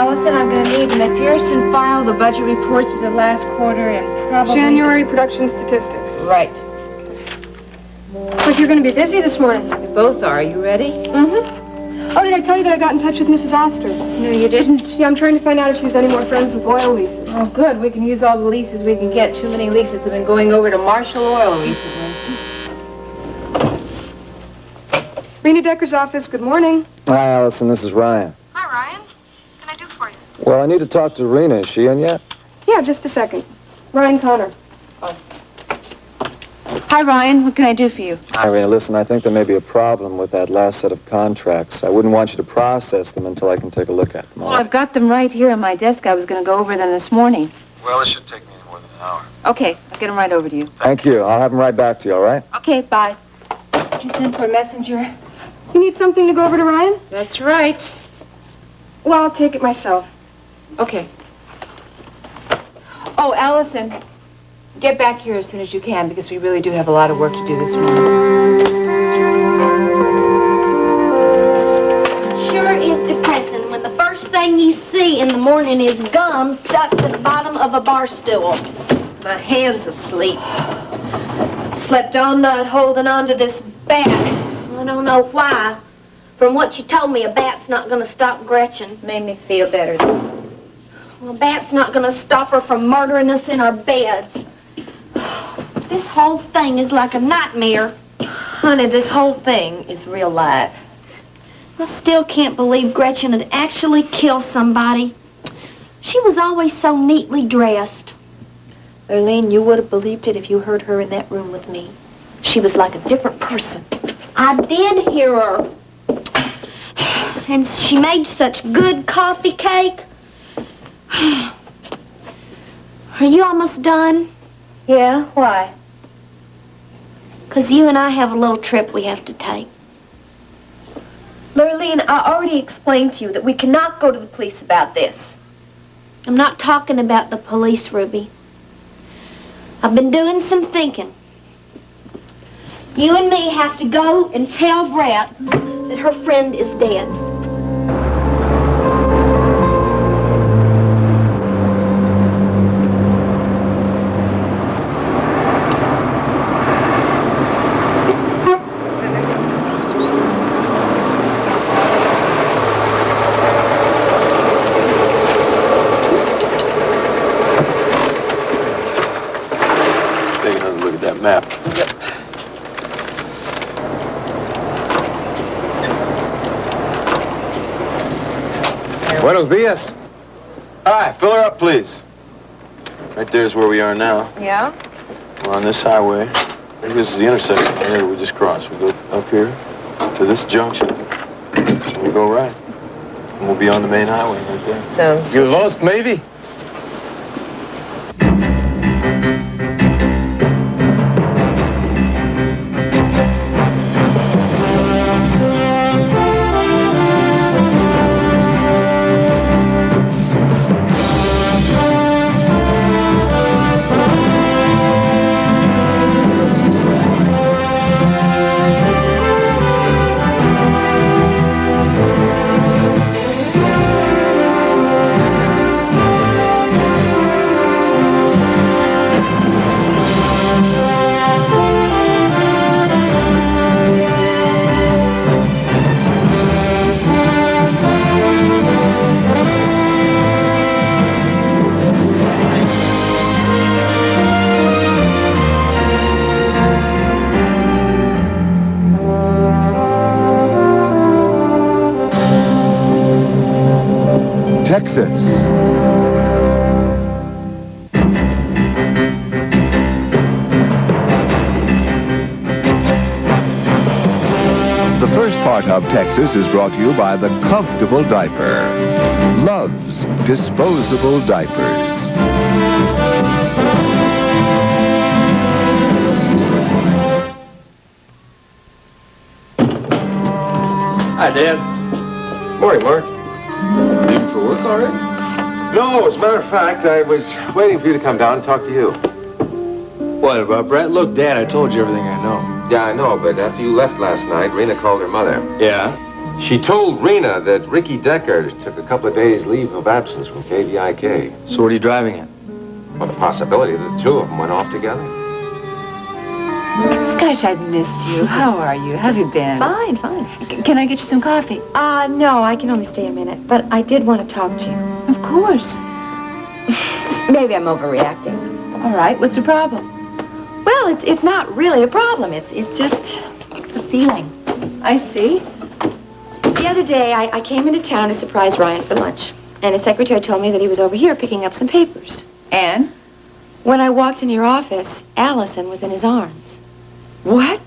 Allison, I'm going to need McPherson file the budget reports of the last quarter and probably... January production statistics. Right. Looks like you're going to be busy this morning. We both are. You ready? Mm-hmm. Oh, did I tell you that I got in touch with Mrs. Oster? No, you didn't. Yeah, I'm trying to find out if she's any more friends with oil leases. Oh, good. We can use all the leases we can get. Too many leases have been going over to Marshall Oil recently. Rena Decker's office, good morning. Hi, Allison. This is Ryan. Hi, Ryan. What can I do for you? Well, I need to talk to Rena. Is she in yet? Yeah, just a second. Ryan Connor. Hi, Ryan. What can I do for you? Hi, Rena. Listen, I think there may be a problem with that last set of contracts. I wouldn't want you to process them until I can take a look at them. Well, I've got them right here on my desk. I was going to go over them this morning. Well, it should take me more than an hour. Okay, I'll get them right over to you. Thank you. I'll have them right back to you, all right? Okay, bye. Did you send for a messenger? You need something to go over to Ryan? That's right. Well, I'll take it myself. Okay. Oh, Allison, get back here as soon as you can, because we really do have a lot of work to do this morning. It sure is depressing when the first thing you see in the morning is gum stuck to the bottom of a bar stool. My hand's asleep. Slept all night holding on to this bat. I don't know why. From what you told me, a bat's not going to stop Gretchen. Made me feel better. Well, a bat's not going to stop her from murdering us in our beds. This whole thing is like a nightmare. Honey, this whole thing is real life. I still can't believe Gretchen would actually kill somebody. She was always so neatly dressed. Lurleen, you would have believed it if you heard her in that room with me. She was like a different person. I did hear her. And she made such good coffee cake. Are you almost done? Yeah, why? 'Cause you and I have a little trip we have to take. Lurleen, I already explained to you that we cannot go to the police about this. I'm not talking about the police, Ruby. I've been doing some thinking. You and me have to go and tell Brett that her friend is dead. Take another look at that map. Yep. Buenos dias. Hi, fill her up, please. Right there's where we are now. Yeah? We're on this highway. I think this is the intersection here we just crossed. We go up here to this junction, and we go right. And we'll be on the main highway right there. Sounds You lost, maybe? Texas. The first part of Texas is brought to you by the Comfortable Diaper. Love's disposable diapers. Hi, Dad. Morning, Mark. Leaving for work already? No, as a matter of fact, I was waiting for you to come down and talk to you. What about Brett? Look, Dad, I told you everything I know. Yeah, I know, but after you left last night, Rena called her mother. Yeah? She told Rena that Ricky Decker took a couple of days leave of absence from KVIK. So what are you driving at? Well, the possibility that the two of them went off together. Gosh, I've missed you. How are you? How have you been? Fine, fine. Can I get you some coffee? No, I can only stay a minute, but I did want to talk to you. Of course. Maybe I'm overreacting. All right, what's the problem? Well, it's not really a problem. It's just a feeling. I see. The other day, I came into town to surprise Ryan for lunch, and his secretary told me that he was over here picking up some papers. And? When I walked in your office, Allison was in his arms. What?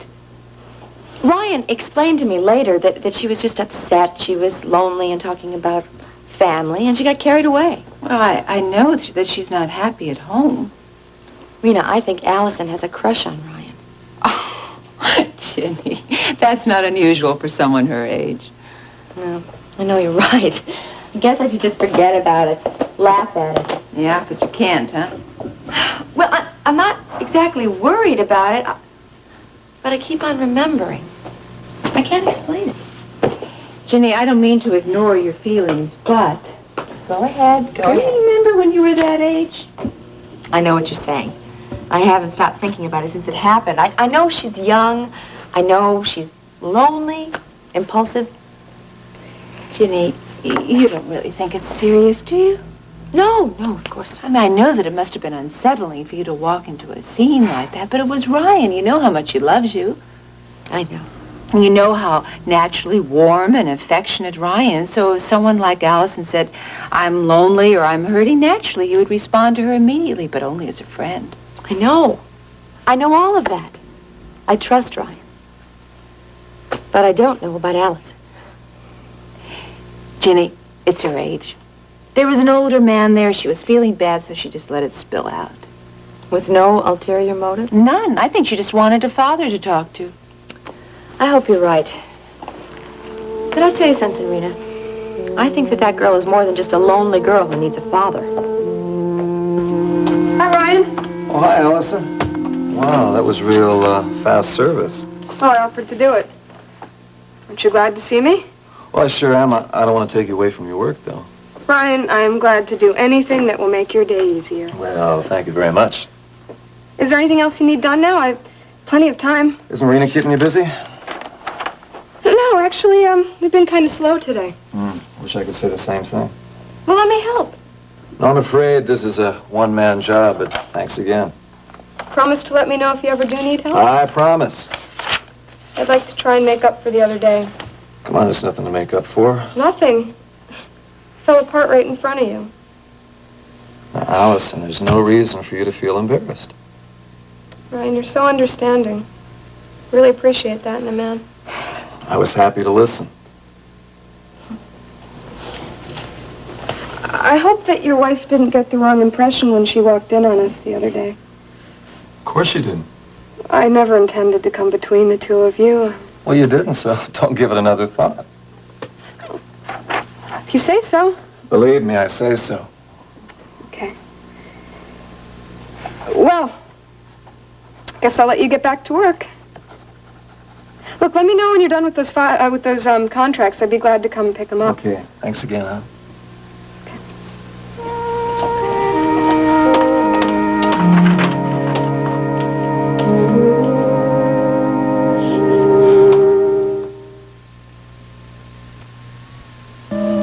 Ryan explained to me later that she was just upset. She was lonely and talking about family, and she got carried away. Well, I know that she's not happy at home. Rena, I think Allison has a crush on Ryan. Oh, Ginny, that's not unusual for someone her age. No, I know you're right. I guess I should just forget about it, laugh at it. Yeah, but you can't, huh? Well, I'm not exactly worried about it, but I keep on remembering. I can't explain it. Ginny, I don't mean to ignore your feelings, but... Go ahead, Do you remember when you were that age? I know what you're saying. I haven't stopped thinking about it since it happened. I know she's young. I know she's lonely, impulsive. Ginny, you don't really think it's serious, do you? No, of course not. I mean, I know that it must have been unsettling for you to walk into a scene like that, but it was Ryan. You know how much he loves you. I know. And you know how naturally warm and affectionate Ryan is. So if someone like Allison said, I'm lonely or I'm hurting, naturally you would respond to her immediately, but only as a friend. I know. I know all of that. I trust Ryan. But I don't know about Allison. Ginny, it's her age. There was an older man there. She was feeling bad, so she just let it spill out. With no ulterior motive? None. I think she just wanted a father to talk to. I hope you're right. But I'll tell you something, Rena. I think that girl is more than just a lonely girl who needs a father. Hi, Ryan. Oh, hi, Allison. Wow, that was real fast service. Oh, I offered to do it. Aren't you glad to see me? Well, I sure am. I don't want to take you away from your work, though. Ryan, I am glad to do anything that will make your day easier. Well, thank you very much. Is there anything else you need done now? I've plenty of time. Isn't Rena keeping you busy? No, actually, we've been kind of slow today. Wish I could say the same thing. Well, let me help. No, I'm afraid this is a one-man job, but thanks again. Promise to let me know if you ever do need help. I promise. I'd like to try and make up for the other day. Come on, there's nothing to make up for. Nothing. Fell apart right in front of you. Now, Allison, there's no reason for you to feel embarrassed. Ryan, you're so understanding. Really appreciate that in a man. I was happy to listen. I hope that your wife didn't get the wrong impression when she walked in on us the other day. Of course you didn't. I never intended to come between the two of you. Well, you didn't, so don't give it another thought. If you say so. Believe me, I say so. Okay. Well, guess I'll let you get back to work. Look, let me know when you're done with those contracts. I'd be glad to come pick them up. Okay, thanks again, huh?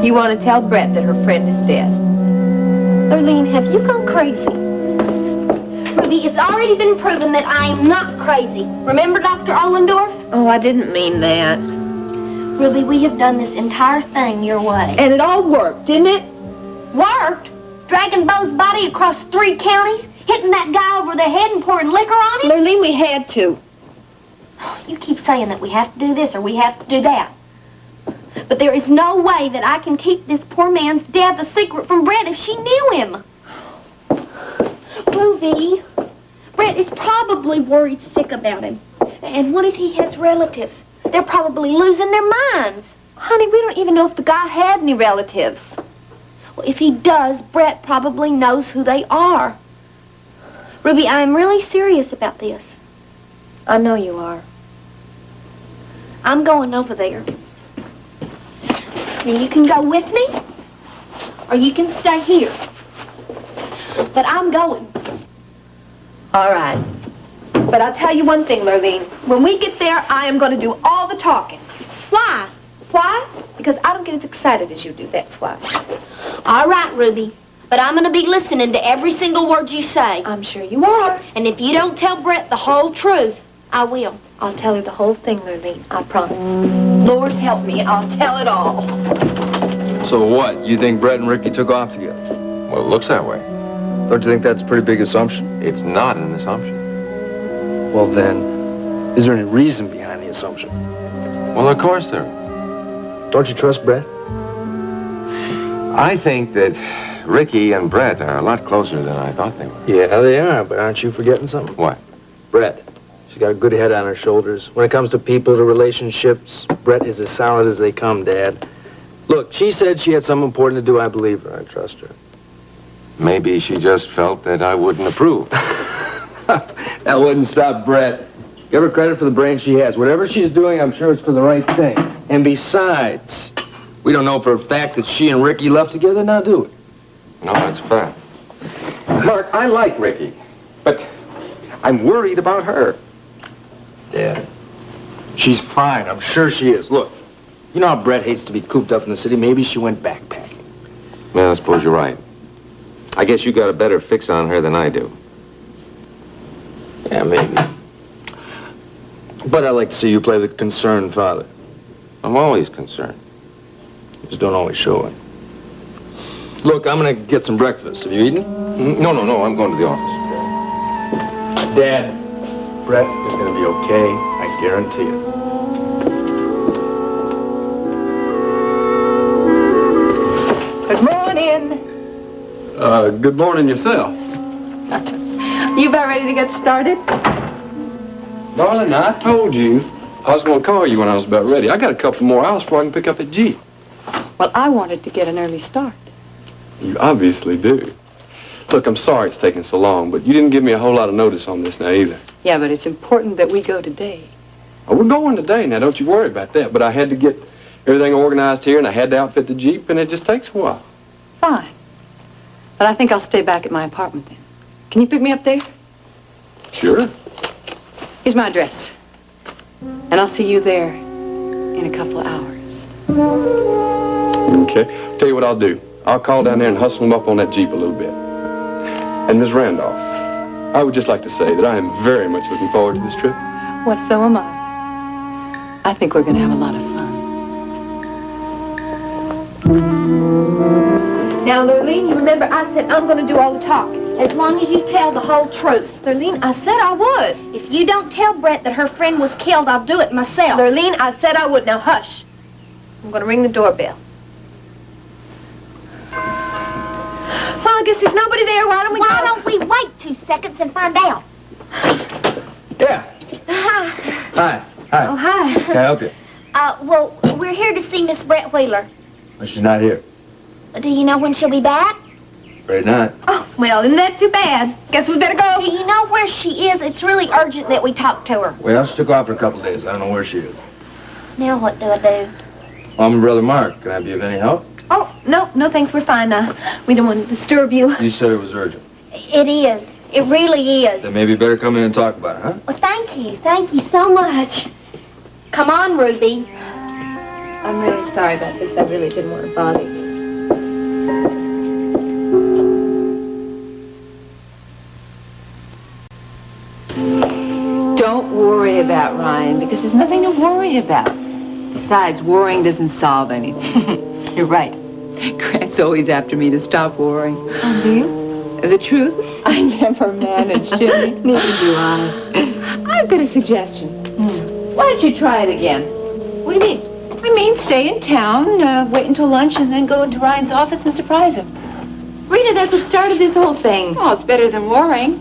You want to tell Brett that her friend is dead. Lurleen, have you gone crazy? Ruby, it's already been proven that I am not crazy. Remember Dr. Ollendorf? Oh, I didn't mean that. Ruby, we have done this entire thing your way. And it all worked, didn't it? Worked? Dragging Bo's body across 3 counties, hitting that guy over the head and pouring liquor on him? Lurleen, we had to. You keep saying that we have to do this or we have to do that. But there is no way that I can keep this poor man's death a secret from Brett if she knew him. Ruby, Brett is probably worried sick about him. And what if he has relatives? They're probably losing their minds. Honey, we don't even know if the guy had any relatives. Well, if he does, Brett probably knows who they are. Ruby, I'm really serious about this. I know you are. I'm going over there. Now, you can go with me, or you can stay here. But I'm going. All right. But I'll tell you one thing, Lurleen. When we get there, I am going to do all the talking. Why? Why? Because I don't get as excited as you do, that's why. All right, Ruby. But I'm going to be listening to every single word you say. I'm sure you are. And if you don't tell Brett the whole truth, I will. I'll tell her the whole thing, Lurleen. I promise. Lord help me, I'll tell it all. So what? You think Brett and Ricky took off together? Well, it looks that way. Don't you think that's a pretty big assumption? It's not an assumption. Well then, is there any reason behind the assumption? Well, of course there is. Don't you trust Brett? I think that Ricky and Brett are a lot closer than I thought they were. Yeah, they are, but aren't you forgetting something? What? Brett. She's got a good head on her shoulders. When it comes to people, to relationships, Brett is as solid as they come, Dad. Look, she said she had something important to do. I believe her. I trust her. Maybe she just felt that I wouldn't approve. That wouldn't stop Brett. Give her credit for the brain she has. Whatever she's doing, I'm sure it's for the right thing. And besides, we don't know for a fact that she and Ricky left together, now do we? No, that's a fact. Mark, I like Ricky, but I'm worried about her. Dad, she's fine. I'm sure she is. Look, you know how Brett hates to be cooped up in the city? Maybe she went backpacking. Well, I suppose you're right. I guess you got a better fix on her than I do. Yeah, maybe. But I like to see you play the concerned father. I'm always concerned. Just don't always show it. Look, I'm gonna get some breakfast. Have you eaten? No, I'm going to the office. Dad, Brett is gonna be okay. I guarantee it. Good morning. Good morning yourself. You about ready to get started? Darling, I told you I was going to call you when I was about ready. I got a couple more hours before I can pick up at G. Well, I wanted to get an early start. You obviously do. Look, I'm sorry it's taking so long, but you didn't give me a whole lot of notice on this now either. Yeah, but it's important that we go today. Oh, we're going today now, don't you worry about that. But I had to get everything organized here, and I had to outfit the Jeep, and it just takes a while. Fine. But I think I'll stay back at my apartment then. Can you pick me up there? Sure. Here's my address. And I'll see you there in a couple of hours. Okay. Tell you what I'll do. I'll call down there and hustle them up on that Jeep a little bit. And Miss Randolph, I would just like to say that I am very much looking forward to this trip. Well, so am I. I think we're going to have a lot of fun. Now, Lurleen, you remember I said I'm going to do all the talking. As long as you tell the whole truth. Lurleen, I said I would. If you don't tell Brett that her friend was killed, I'll do it myself. Lurleen, I said I would. Now, hush. I'm going to ring the doorbell. Well, I guess there's nobody there. Why don't we Why go? don't we wait 2 seconds and find out? Yeah. Hi. Hi. Oh, hi. Can I help you? Well, we're here to see Miss Brett Wheeler. Well, she's not here. Do you know when she'll be back? Afraid not. Oh, well, isn't that too bad? Guess we better go. Do you know where she is? It's really urgent that we talk to her. Well, she took off for a couple of days. I don't know where she is. Now what do I do? Well, I'm Brother Mark. Can I be of any help? Oh, no, thanks. We're fine. We don't want to disturb you. You said it was urgent. It is. It really is. Then maybe you better come in and talk about it, huh? Well, thank you. Thank you so much. Come on, Ruby. I'm really sorry about this. I really didn't want to bother you. Don't worry about Ryan, because there's nothing to worry about. Besides, worrying doesn't solve anything. You're right. Grant's always after me to stop worrying. Oh, do you? The truth, I never manage, Jimmy. Neither do I. I've got a suggestion. Why don't you try it again? What do you mean? I mean, stay in town, wait until lunch, and then go into Ryan's office and surprise him. Rita, that's what started this whole thing. Oh, it's better than worrying.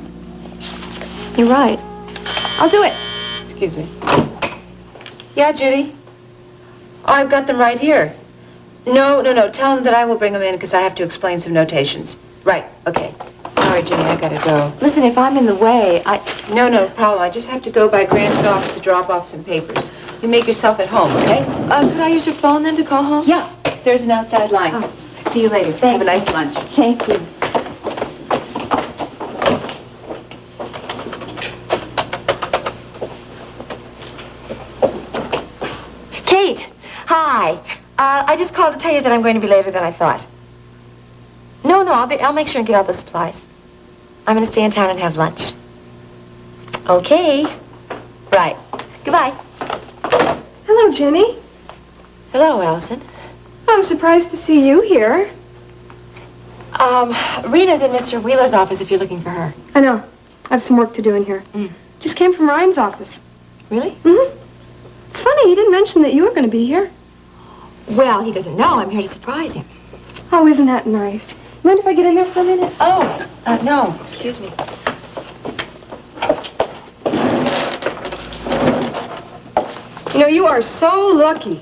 You're right. I'll do it. Excuse me. Yeah, Judy? Oh, I've got them right here. No. Tell them that I will bring them in because I have to explain some notations. Right, okay. Sorry, Judy, I gotta go. Listen, if I'm in the way, No problem. I just have to go by Grant's office to drop off some papers. You make yourself at home, okay? could I use your phone then to call home? Yeah. there's an outside line. Oh. See you later. Have a nice lunch. Thank you. Kate, hi. I just called to tell you that I'm going to be later than I thought. No, I'll make sure and get all the supplies. I'm going to stay in town and have lunch. Okay. Right. Goodbye. Hello, Jenny. Hello, Allison. I'm surprised to see you here. Rena's in Mr. Wheeler's office if you're looking for her. I know. I have some work to do in here. Just came from Ryan's office. Really? Mm-hmm. It's funny, he didn't mention that you were going to be here. Well, he doesn't know. I'm here to surprise him. Oh, isn't that nice? Mind if I get in there for a minute? Oh, no. Excuse me. You know, you are so lucky.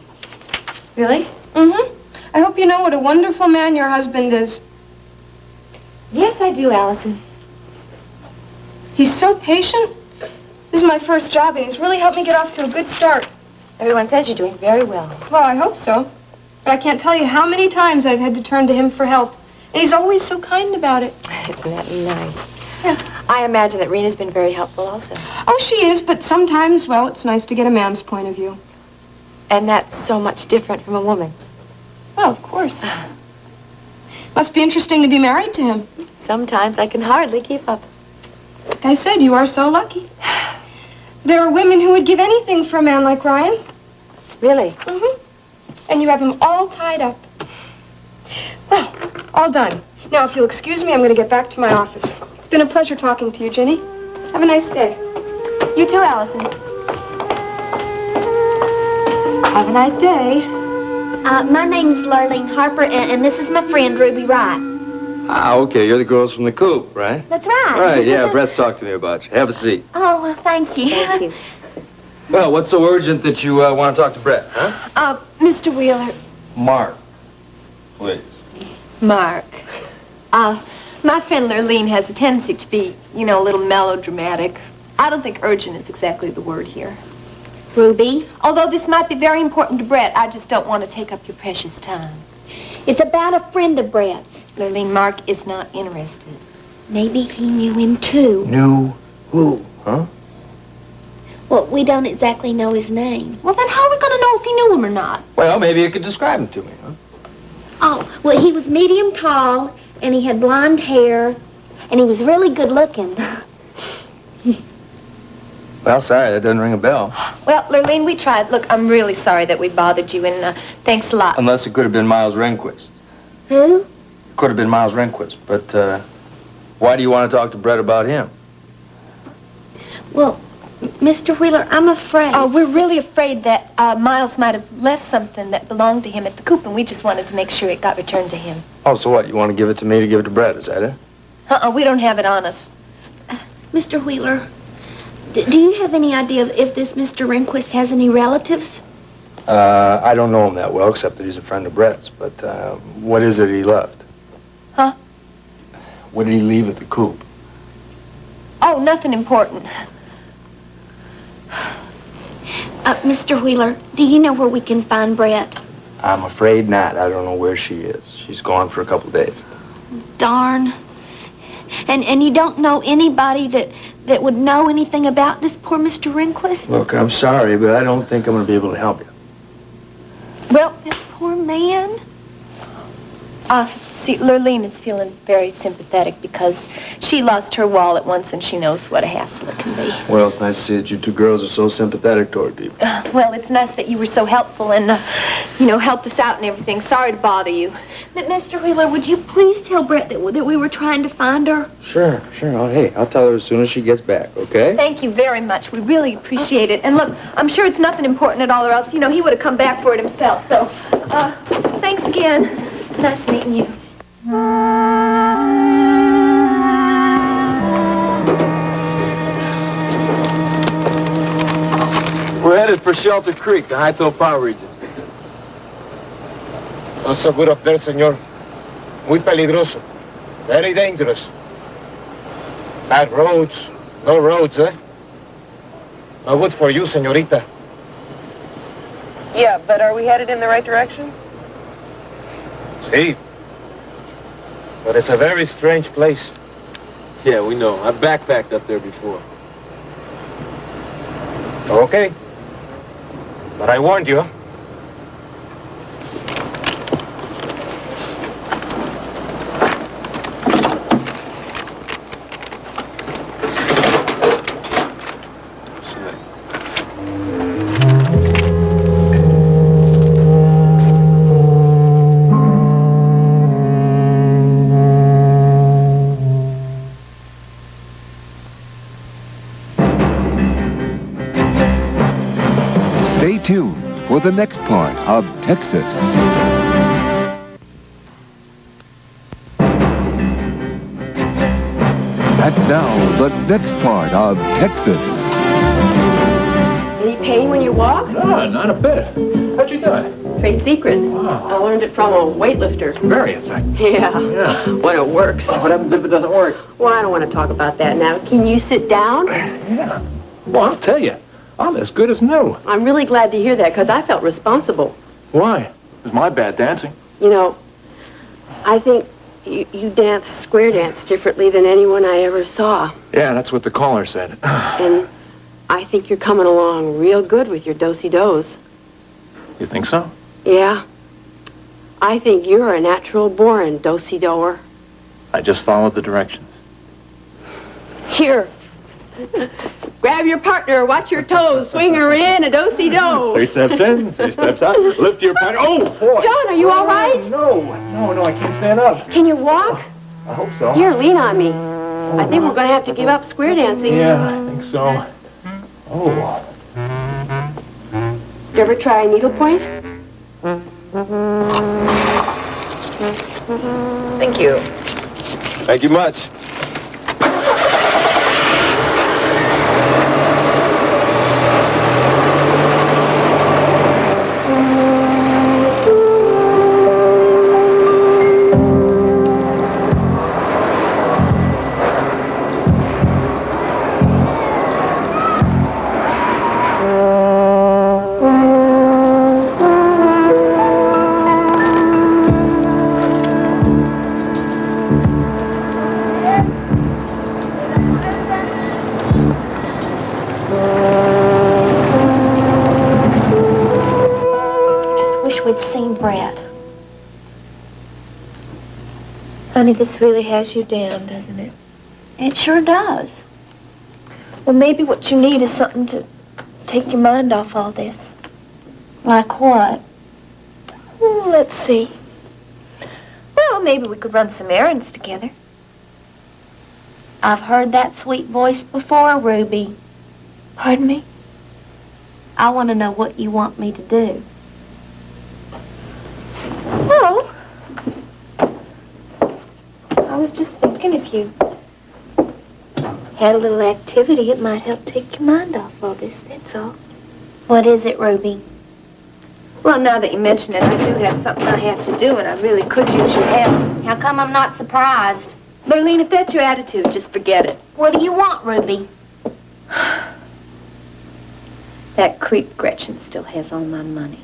Really? Mm-hmm. I hope you know what a wonderful man your husband is. Yes, I do, Allison. He's so patient. This is my first job, and he's really helped me get off to a good start. Everyone says you're doing very well. Well, I hope so. But I can't tell you how many times I've had to turn to him for help. And he's always so kind about it. Isn't that nice? Yeah. I imagine that Rena's been very helpful also. Oh, she is, but sometimes, well, it's nice to get a man's point of view. And that's so much different from a woman's. Well, of course. Must be interesting to be married to him. Sometimes I can hardly keep up. Like I said, you are so lucky. There are women who would give anything for a man like Ryan. Really? Mm-hmm. And you have him all tied up. Well, all done. Now, if you'll excuse me, I'm going to get back to my office. It's been a pleasure talking to you, Ginny. Have a nice day. You too, Allison. Have a nice day. My name's Lurleen Harper, and this is my friend, Ruby Wright. Ah, okay. You're the girls from the coop, right? That's right. Right, yeah. Brett's talked to me about you. Have a seat. Oh, well, thank you. Thank you. Well, what's so urgent that you want to talk to Brett, huh? Mr. Wheeler. Mark, please. Mark. My friend Lurleen has a tendency to be, you know, a little melodramatic. I don't think urgent is exactly the word here. Ruby, Although this might be very important to Brett, I just don't want to take up your precious time. it's about a friend of Brett's. Lurleen, Mark is not interested. Maybe he knew him, too. Knew who, huh? Well, we don't exactly know his name. Well, then how are we going to know if he knew him or not? Well, maybe you could describe him to me, huh? Oh, well, he was medium tall, and he had blonde hair, and he was really good looking. Well, sorry, that doesn't ring a bell. Well, Lurleen, we tried. Look, I'm really sorry that we bothered you, and thanks a lot. Unless it could have been Miles Rehnquist. Who? Could have been Miles Rehnquist, but why do you want to talk to Brett about him? Well, Mr. Wheeler, I'm afraid. We're really afraid that Miles might have left something that belonged to him at the coop, and we just wanted to make sure it got returned to him. Oh, so what? You want to give it to me to give it to Brett, is that it? We don't have it on us. Mr. Wheeler, do you have any idea if this Mr. Rehnquist has any relatives? I don't know him that well, except that he's a friend of Brett's, but what is it he left? Huh? What did he leave at the coop? Oh, nothing important. Mr. Wheeler, do you know where we can find Brett? I'm afraid not. I don't know where she is. She's gone for a couple days. Darn. And you don't know anybody that would know anything about this poor Mr. Rehnquist? Look, I'm sorry, but I don't think I'm going to be able to help you. Well, That poor man. see, Lurleen is feeling very sympathetic because she lost her wallet once and she knows what a hassle it can be. Well, it's nice to see that you two girls are so sympathetic toward people. Well, it's nice that you were so helpful and, you know, helped us out and everything. Sorry to bother you. But Mr. Wheeler, would you please tell Brett that we were trying to find her? Sure. Oh, hey, I'll tell her as soon as she gets back, okay? Thank you very much. We really appreciate it. And look, I'm sure it's nothing important at all, or else, you know, he would have come back for it himself. So, thanks again. Nice meeting you. We're headed for Shelter Creek, the High-Toe Power region. Not so good up there, señor. Muy peligroso. Very dangerous. Bad roads. No roads, eh? No good for you, señorita. Yeah, but are we headed in the right direction? See? But it's a very strange place. Yeah, we know. I backpacked up there before. Okay. But I warned you. Stay tuned for the next part of Texas. And now, the next part of Texas. Any pain when you walk? No, not a bit. How'd you do it? Trade secret. Wow. I learned it from a weightlifter. Very effective. Yeah. When it works. What happens if it doesn't work? Well, I don't want to talk about that now. Can you sit down? Yeah. Well, I'll tell you. I'm as good as new. I'm really glad to hear that because I felt responsible. Why? It was my bad dancing. You know, I think you dance square dance differently than anyone I ever saw. Yeah, that's what the caller said. And I think you're coming along real good with your do-si-dos. You think so? Yeah. I think you're a natural born do-si-doer. I just followed the directions. Here. Grab your partner, watch your toes, swing her in, a do-si-do. 3 steps in, 3 steps out. Lift your partner. Oh, boy. John, are you all right? No, I can't stand up. Can you walk? I hope so. Here, lean on me. I think we're going to have to give up square dancing. Yeah, I think so. Oh. You ever try needlepoint? Thank you. Thank you much. We'd seen Brett. Honey, this really has you down, doesn't it? It sure does. Well, maybe what you need is something to take your mind off all this. Like what? Let's see. Well, maybe we could run some errands together. I've heard that sweet voice before, Ruby. Pardon me? I want to know what you want me to do. Well, I was just thinking if you had a little activity, it might help take your mind off all this, that's all. What is it, Ruby? Well, now that you mention it, I do have something I have to do, and I really could use your help. How come I'm not surprised? Lurleen, if that's your attitude, just forget it. What do you want, Ruby? That creep Gretchen still has all my money.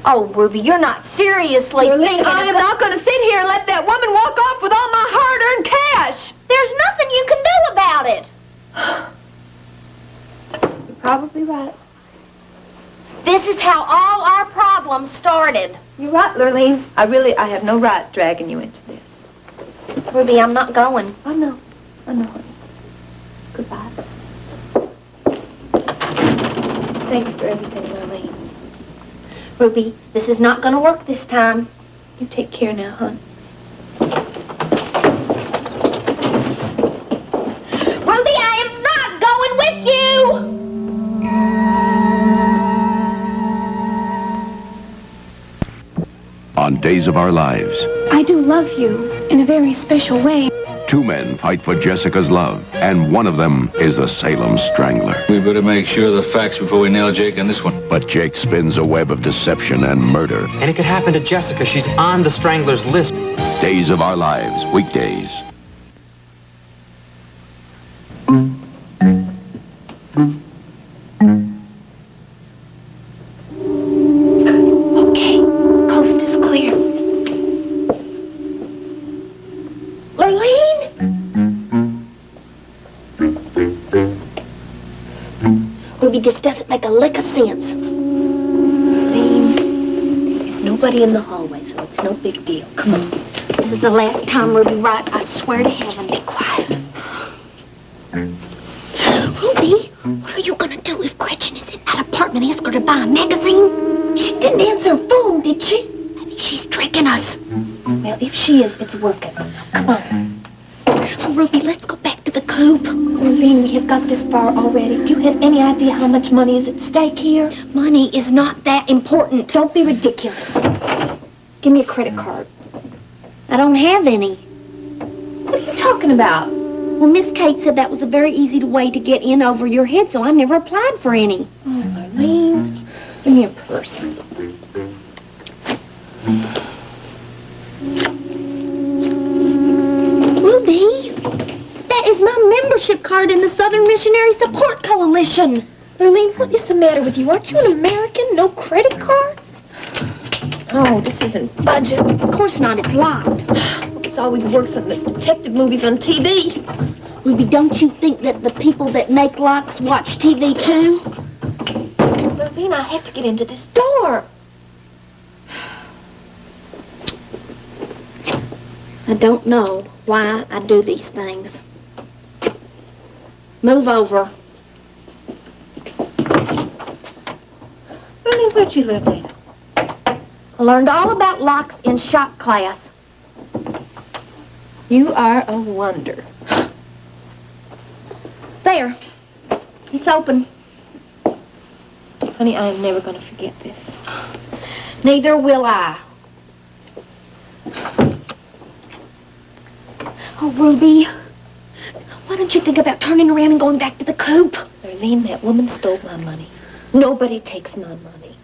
Oh, Ruby, you're not seriously thinking I am not going to sit here and let that woman walk off with all my hard-earned cash. There's nothing you can do about it. You're probably right. This is how all our problems started. You're right, Lurleen. I have no right dragging you into this. Ruby, I'm not going. I know, honey. Goodbye. Thanks for everything, Lurleen. Ruby, this is not going to work this time. You take care now, hon. Ruby, I am not going with you! On Days of Our Lives, I do love you in a very special way. 2 men fight for Jessica's love, and one of them is the Salem Strangler. We better make sure of the facts before we nail Jake on this one. But Jake spins a web of deception and murder. And it could happen to Jessica. She's on the Strangler's list. Days of Our Lives, weekdays. Okay, coast is clear. Ruby, this doesn't make a lick of sense. There's nobody in the hallway, so it's no big deal. Come on. This is the last time, Ruby, right? I swear to heaven. Be quiet. Ruby, what are you gonna do if Gretchen is in that apartment and ask her to buy a magazine? She didn't answer her phone, did she? Maybe she's tricking us. Well, if she is, it's working. Come on. Oh, Ruby, let's go back to the coop. Ruby, we have got this far already. Do you have any idea how much money is at stake here? Money is not that important. Don't be ridiculous. Give me a credit card. I don't have any. What are you talking about? Well, Miss Kate said that was a very easy way to get in over your head, so I never applied for any. Oh, Marlene. Give me a purse. Ruby, that is my membership card in the Southern Missionary Support Coalition. Marlene, what is the matter with you? Aren't you an American? No credit card? Oh, this isn't budget. Of course not, it's locked. This always works on the detective movies on TV. Ruby, don't you think that the people that make locks watch TV too? Marlene, I have to get into this door. I don't know why I do these things. Move over. Marlene, where'd you live now? I learned all about locks in shop class. You are a wonder. There. It's open. Honey, I am never going to forget this. Neither will I. Oh, Ruby, why don't you think about turning around and going back to the coop? Marlene, that woman stole my money. Nobody takes my money.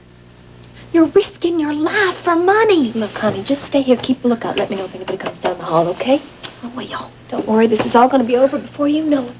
You're risking your life for money. Look, honey, just stay here. Keep a lookout. Let me know if anybody comes down the hall, okay? I will. Don't worry. This is all going to be over before you know it.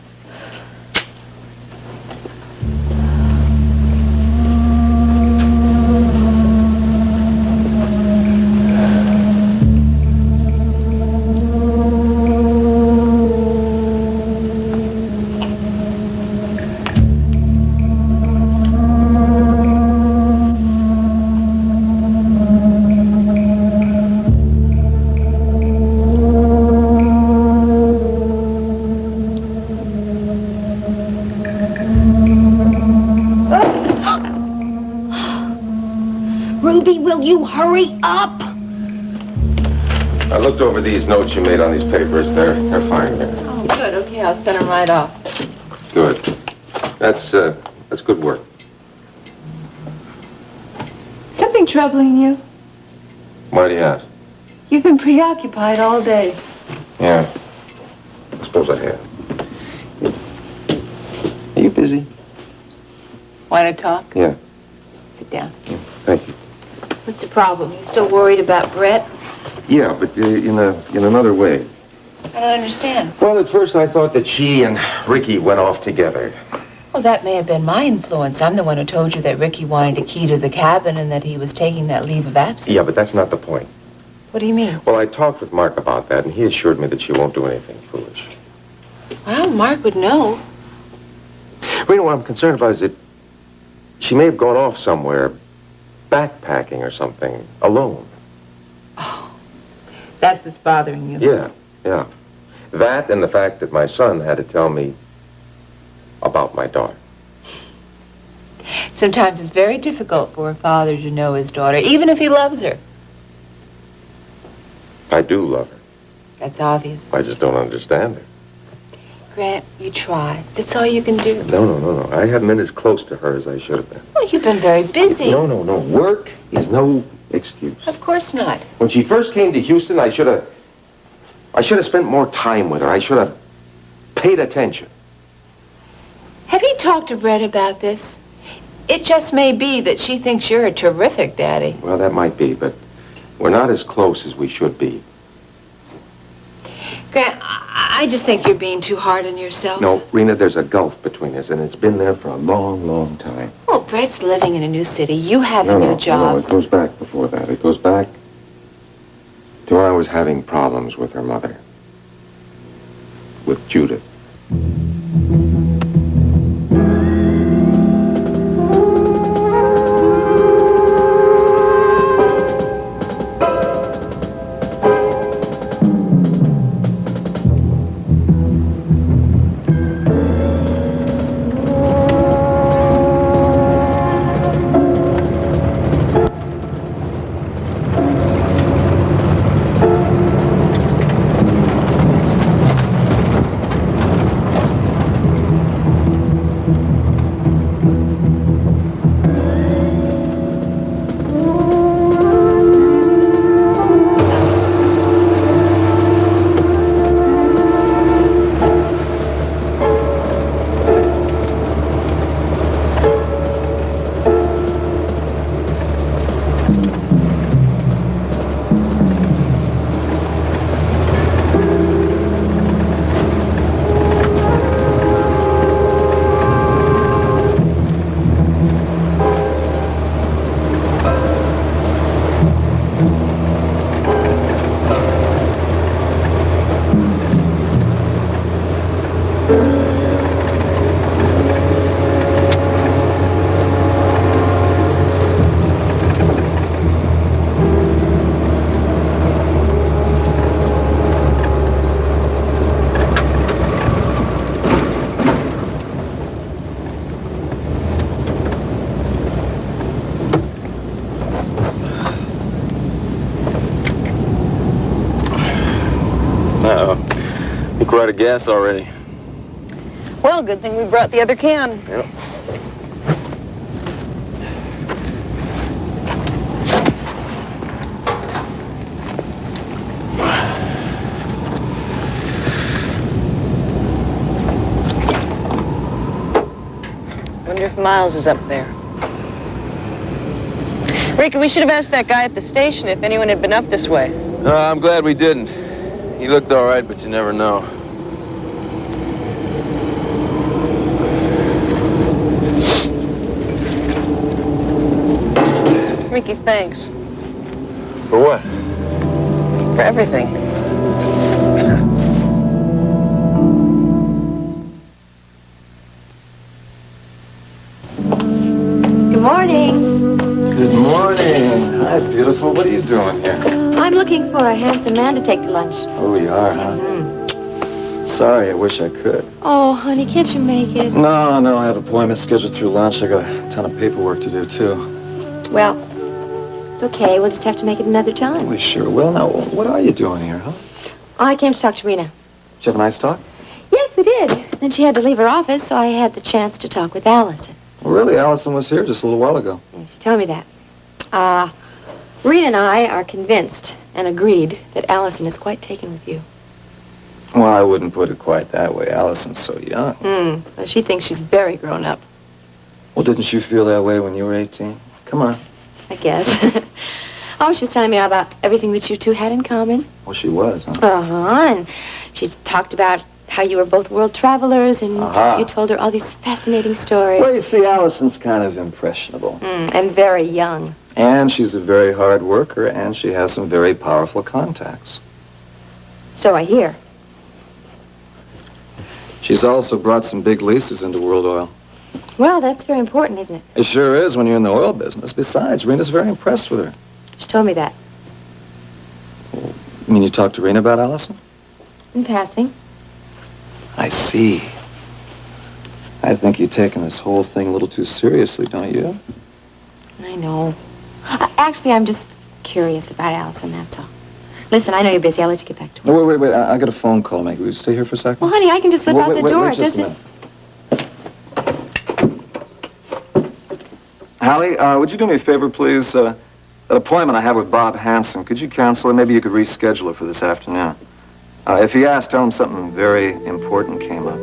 Ruby, will you hurry up? I looked over these notes you made on these papers. They're fine here. Oh, good. Okay, I'll send them right off. Good. That's good work. Something troubling you? Why do you ask? You've been preoccupied all day. Yeah. I suppose I have. Are you busy? Want to talk? Yeah. Sit down. Thank you. What's the problem? You still worried about Brett? Yeah, but in another way. I don't understand. Well, at first I thought that she and Ricky went off together. Well, that may have been my influence. I'm the one who told you that Ricky wanted a key to the cabin and that he was taking that leave of absence. Yeah, but that's not the point. What do you mean? Well, I talked with Mark about that, and he assured me that she won't do anything foolish. Well, Mark would know. Well, you know what I'm concerned about is that she may have gone off somewhere, backpacking or something, alone. Oh, that's what's bothering you. Yeah. That and the fact that my son had to tell me about my daughter. Sometimes it's very difficult for a father to know his daughter, even if he loves her. I do love her. That's obvious. I just don't understand her. Grant, you tried. That's all you can do. No. I haven't been as close to her as I should have been. Well, you've been very busy. No. Work is no excuse. Of course not. When she first came to Houston, I should have spent more time with her. I should have paid attention. Have you talked to Brett about this? It just may be that she thinks you're a terrific daddy. Well, that might be, but we're not as close as we should be. Grant, I just think you're being too hard on yourself. No, Rena, there's a gulf between us, and it's been there for a long, long time. Well, Brett's living in a new city. You have a new job. No, it goes back before that. It goes back to where I was having problems with her mother. With Judith. Uh-oh. I think we're out of gas already. Well, good thing we brought the other can. Yep. Wonder if Miles is up there. Ricky, we should have asked that guy at the station if anyone had been up this way. I'm glad we didn't. He looked all right, but you never know. Ricky, thanks. For what? For everything. Good morning. Good morning. Hi, beautiful. What are you doing here? I'm looking for a handsome man to take to lunch. Oh, you are, huh? Sorry, I wish I could. Oh, honey, can't you make it? No, I have appointments scheduled through lunch. I got a ton of paperwork to do, too. Well, it's okay. We'll just have to make it another time. We sure will. Now, what are you doing here, huh? I came to talk to Rena. Did you have a nice talk? Yes, we did. Then she had to leave her office, so I had the chance to talk with Allison. Well, really, Allison was here just a little while ago. Yeah, she told me that. Rena and I are convinced and agreed that Allison is quite taken with you. Well, I wouldn't put it quite that way. Allison's so young. Well, she thinks she's very grown up, Well, didn't you feel that way when you were 18? Come on. I guess. Oh, she was telling me all about everything that you two had in common. Well, she was, huh? And she's talked about how you were both world travelers, and you told her all these fascinating stories. Well, you see, Allison's kind of impressionable. And very young. And she's a very hard worker, and she has some very powerful contacts. So I hear. She's also brought some big leases into World Oil. Well, that's very important, isn't it? It sure is when you're in the oil business. Besides, Rena's very impressed with her. She told me that. You mean you talked to Rena about Allison? In passing. I see. I think you're taking this whole thing a little too seriously, don't you? I know. Actually, I'm just curious about Allison, that's all. Listen, I know you're busy. I'll let you get back to work. Oh, wait. I got a phone call to make. Will you stay here for a second? Well, honey, I can just slip out the door. Wait just a minute. Hallie, would you do me a favor, please? That appointment I have with Bob Hanson, could you cancel it? Maybe you could reschedule it for this afternoon. If he asks, tell him something very important came up.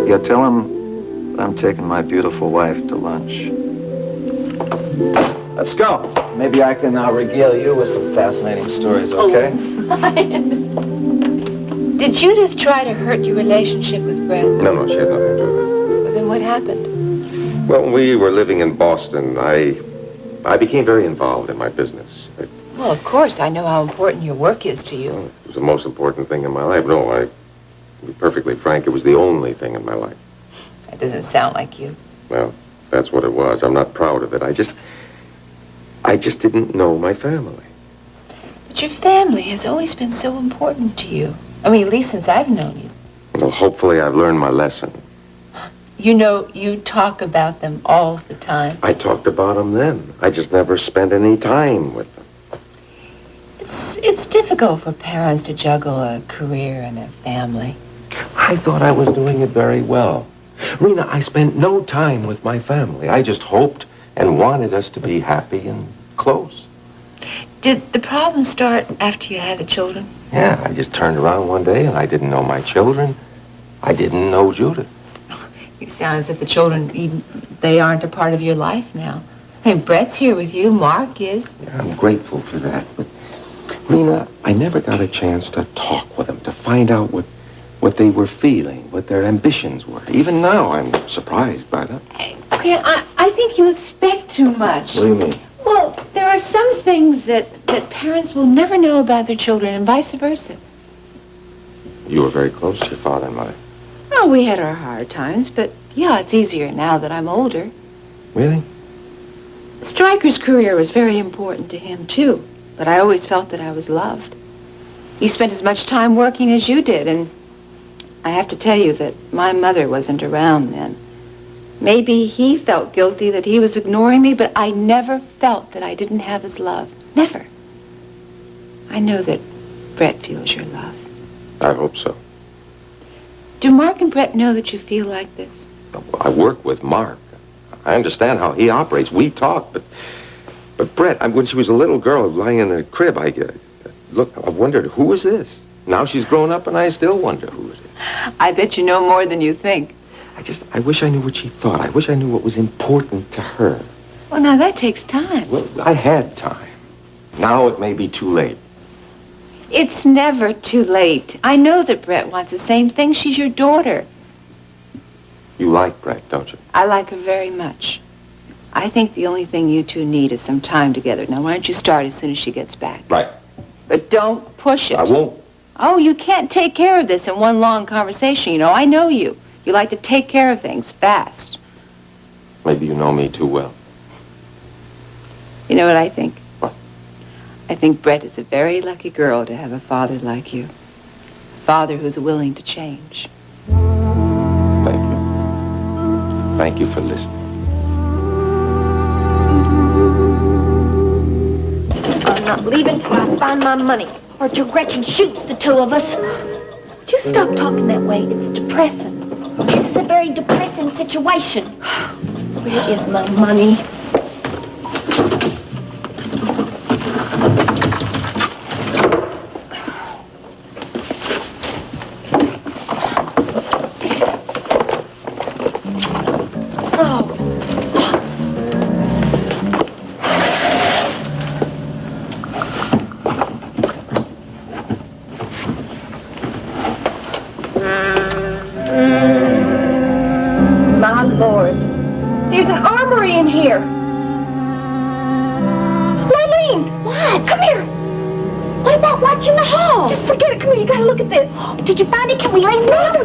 Yeah, tell him that I'm taking my beautiful wife to lunch. Let's go. Maybe I can regale you with some fascinating stories, okay? Did Judith try to hurt your relationship with Brett? No, she had nothing to do with it. Well, then what happened? Well, when we were living in Boston, I became very involved in my business. Well, of course, I know how important your work is to you. It was the most important thing in my life. No, to be perfectly frank, it was the only thing in my life. That doesn't sound like you. Well, that's what it was. I'm not proud of it. I just didn't know my family. But your family has always been so important to you. I mean, at least since I've known you. Well, hopefully I've learned my lesson. You know, you talk about them all the time. I talked about them then. I just never spent any time with them. It's difficult for parents to juggle a career and a family. I thought I was doing it very well. Rena, I spent no time with my family. I just hoped and wanted us to be happy and close. Did the problem start after you had the children? Yeah, I just turned around one day and I didn't know my children. I didn't know Judith. You sound as if the children, they aren't a part of your life now. I mean, Brett's here with you. Mark is. Yeah, I'm grateful for that. But, Rena, I never got a chance to talk with them, to find out what they were feeling, what their ambitions were. Even now, I'm surprised by them. Okay, I think you expect too much. What do you mean? Well, there are some things that parents will never know about their children and vice versa. You were very close to your father and mother. Oh, we had our hard times, but yeah, it's easier now that I'm older. Really? Stryker's career was very important to him, too, but I always felt that I was loved. He spent as much time working as you did, and I have to tell you that my mother wasn't around then. Maybe he felt guilty that he was ignoring me, but I never felt that I didn't have his love. Never. I know that Brett feels your love. I hope so. Do Mark and Brett know that you feel like this? I work with Mark. I understand how he operates. We talk, but Brett, when she was a little girl lying in the crib, I wondered, who is this? Now she's grown up, and I still wonder who it is. I bet you know more than you think. I wish I knew what she thought. I wish I knew what was important to her. Well, now that takes time. Well, I had time. Now it may be too late. It's never too late. I know that Brett wants the same thing. She's your daughter. You like Brett, don't you? I like her very much. I think the only thing you two need is some time together. Now, why don't you start as soon as she gets back? Right. But don't push it. I won't. Oh, you can't take care of this in one long conversation. You know, I know you. You like to take care of things fast. Maybe you know me too well. You know what I think? What? I think Brett is a very lucky girl to have a father like you. A father who's willing to change. Thank you. Thank you for listening. I'm not leaving till I find my money, or till Gretchen shoots the two of us. Would you stop talking that way? It's depressing. This is a very depressing situation. Where is my money? My Lord. There's an armory in here. Lurleen! What? Come here. What about watching the hall? Just forget it. Come here. You gotta look at this. Did you find it? Can we lay low?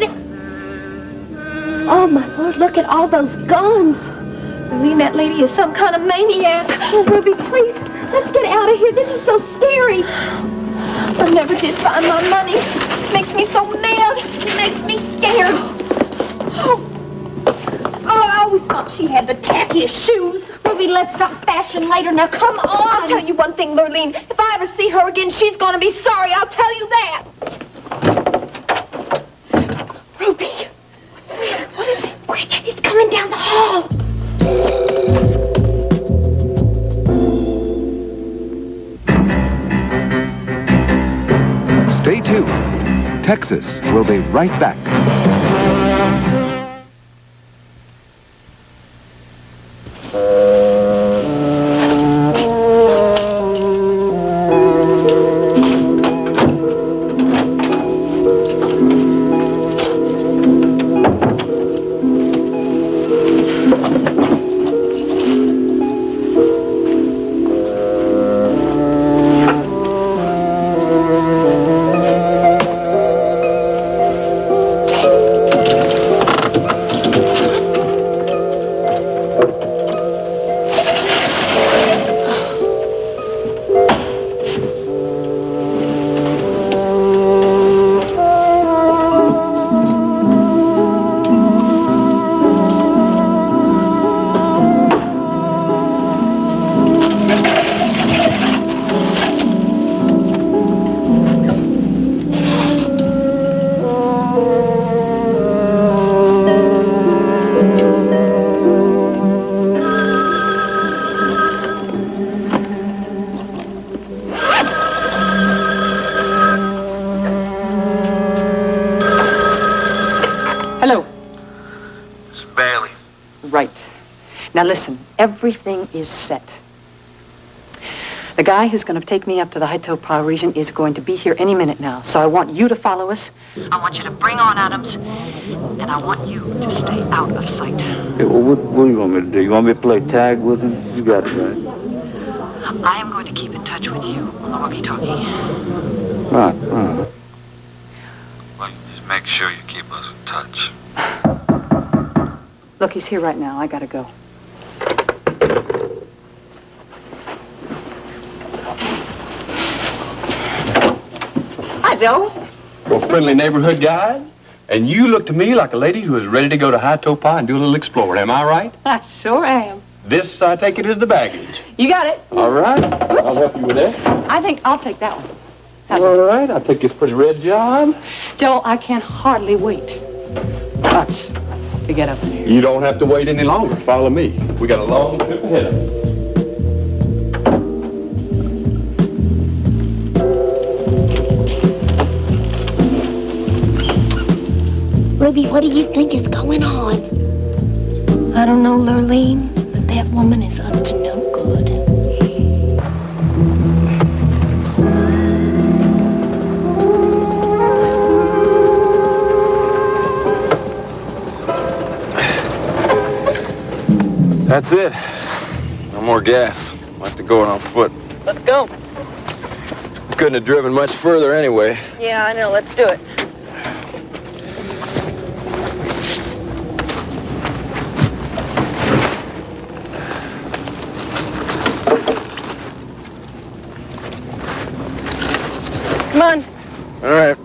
Oh, my Lord. Look at all those guns. Lurleen, that lady is some kind of maniac. Oh, Ruby, please. Let's get out of here. This is so scary. I never did find my money. It makes me so mad. It makes me scared. I always thought she had the tackiest shoes. Ruby, let's talk fashion later. Now, come on. I'll tell you one thing, Lurleen. If I ever see her again, she's gonna be sorry. I'll tell you that. Ruby. What's the matter? What is it? Gretchen is coming down the hall. Stay tuned. Texas will be right back. Right. Now listen, everything is set. The guy who's going to take me up to the Haitopa region is going to be here any minute now. So I want you to follow us. I want you to bring on Adams. And I want you to stay out of sight. Hey, well, what do you want me to do? You want me to play tag with him? You got it, right? I am going to keep in touch with you on the walkie-talkie. Right, right. Well, just make sure you keep us in touch. Look, he's here right now. I gotta go. Hi, Joe. Well, friendly neighborhood guide. And you look to me like a lady who is ready to go to Haitopa and do a little exploring. Am I right? I sure am. This, I take it, is the baggage. You got it. All right. I'll help you with that. I think I'll take that one. All right, I'll take this pretty red job. Joe, I can hardly wait. Lots to get up there. You don't have to wait any longer. Follow me. We got a long trip ahead of us. Ruby, what do you think is going on? I don't know, Lurleen, but that woman is up to no good. That's it. No more gas. We'll have to go on foot. Let's go. Couldn't have driven much further anyway. Yeah, I know. Let's do it. Come on. All right.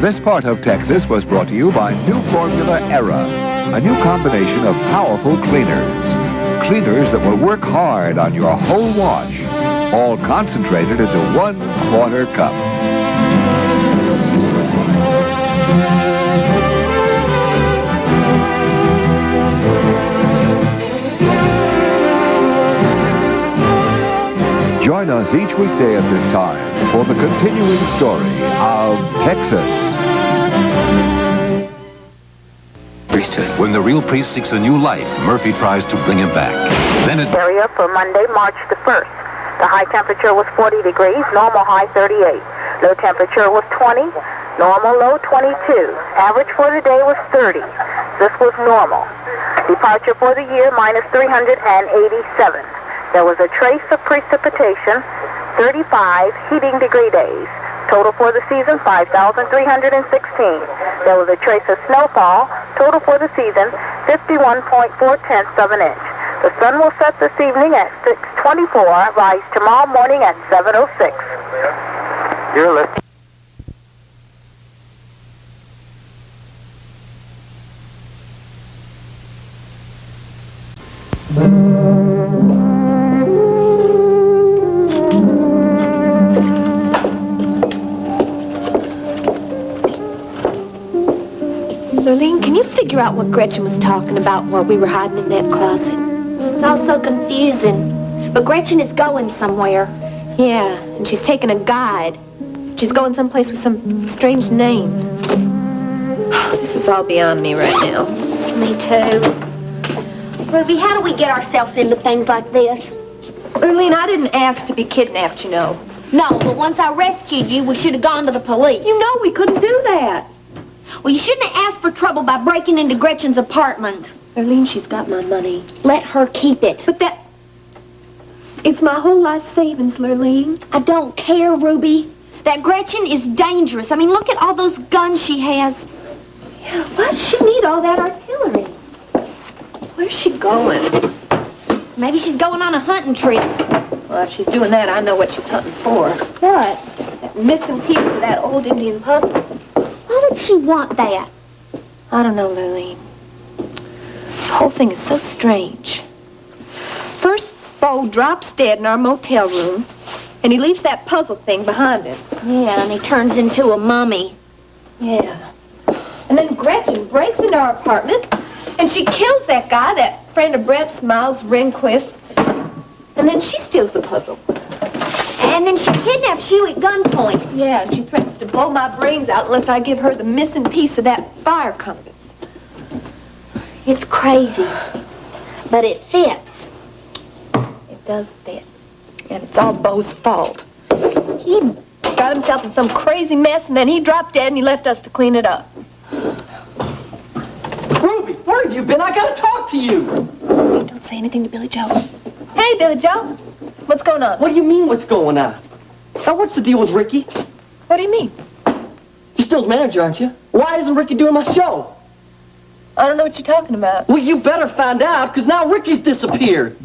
This part of Texas was brought to you by New Formula Era, a new combination of powerful cleaners. Cleaners that will work hard on your whole wash, all concentrated into 1/4 cup. Join us each weekday at this time for the continuing story of Texas. When the real priest seeks a new life, Murphy tries to bring him back. Then it... Area for Monday, March the 1st. The high temperature was 40 degrees, normal high 38. Low temperature was 20, normal low 22. Average for the day was 30. This was normal. Departure for the year, minus 387. There was a trace of precipitation, 35 heating degree days. Total for the season, 5,316. There was a trace of snowfall. Total for the season, 51.4 of an inch. The sun will set this evening at 6:24, rise tomorrow morning at 7:06. You're listening. Lurleen, can you figure out what Gretchen was talking about while we were hiding in that closet? It's all so confusing. But Gretchen is going somewhere. Yeah, and she's taking a guide. She's going someplace with some strange name. This is all beyond me right now. Me too. Ruby, how do we get ourselves into things like this? Lurleen, I didn't ask to be kidnapped, you know. No, but once I rescued you, we should have gone to the police. You know we couldn't do that. Well, you shouldn't have asked for trouble by breaking into Gretchen's apartment. Lurleen, she's got my money. Let her keep it. But that... It's my whole life savings, Lurleen. I don't care, Ruby. That Gretchen is dangerous. I mean, look at all those guns she has. Yeah, why does she need all that artillery? Where's she going? Maybe she's going on a hunting trip. Well, if she's doing that, I know what she's hunting for. What? That missing piece to that old Indian puzzle. Why would she want that? I don't know, Lurleen. The whole thing is so strange. First, Bo drops dead in our motel room, and he leaves that puzzle thing behind him. Yeah, and he turns into a mummy. Yeah. And then Gretchen mean? Breaks into our apartment, and she kills that guy, that friend of Brett's, Miles Rehnquist, and then she steals the puzzle. And then she kidnaps you at gunpoint. Yeah, and she threatens to blow my brains out unless I give her the missing piece of that fire compass. It's crazy, but it fits. It does fit. And it's all Beau's fault. He got himself in some crazy mess, and then he dropped dead, and he left us to clean it up. Ruby, where have you been? I gotta talk to you. Hey, don't say anything to Billy Joe. Hey, Billy Joe. What's going on? What do you mean, what's going on? Now, what's the deal with Ricky? What do you mean? You're still his manager, aren't you? Why isn't Ricky doing my show? I don't know what you're talking about. Well, you better find out, because now Ricky's disappeared.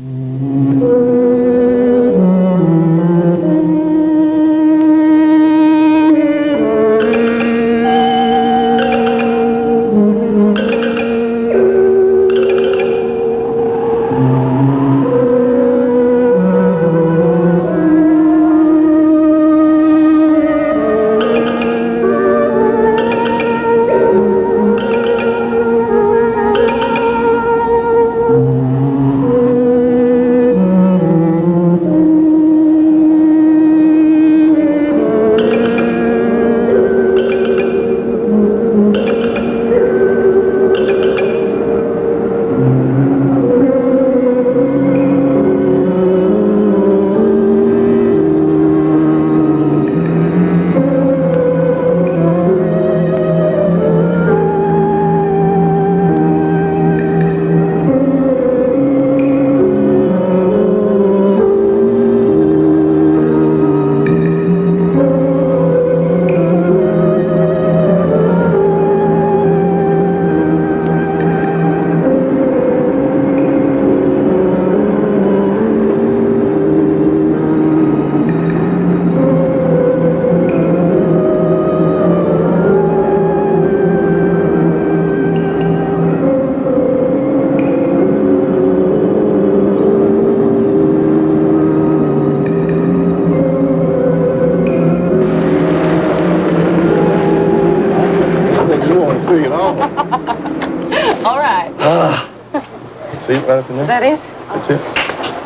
Is that it? That's it.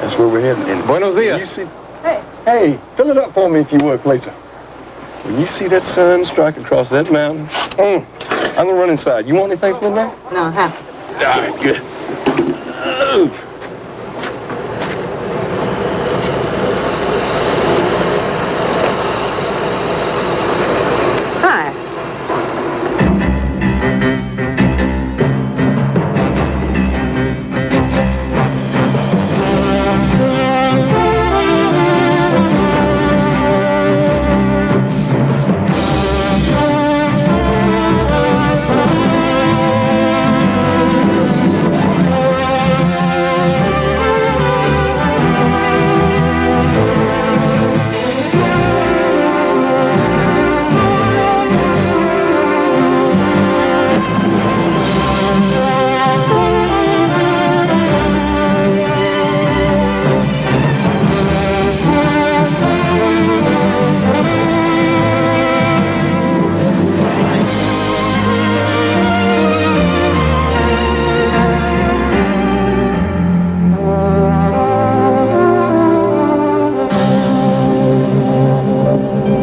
That's where we're heading. And Buenos dias. See, hey, fill it up for me if you would, Placer. When you see that sun strike across that mountain, I'm gonna run inside. You want anything from there? No, have. All right, good. Hi.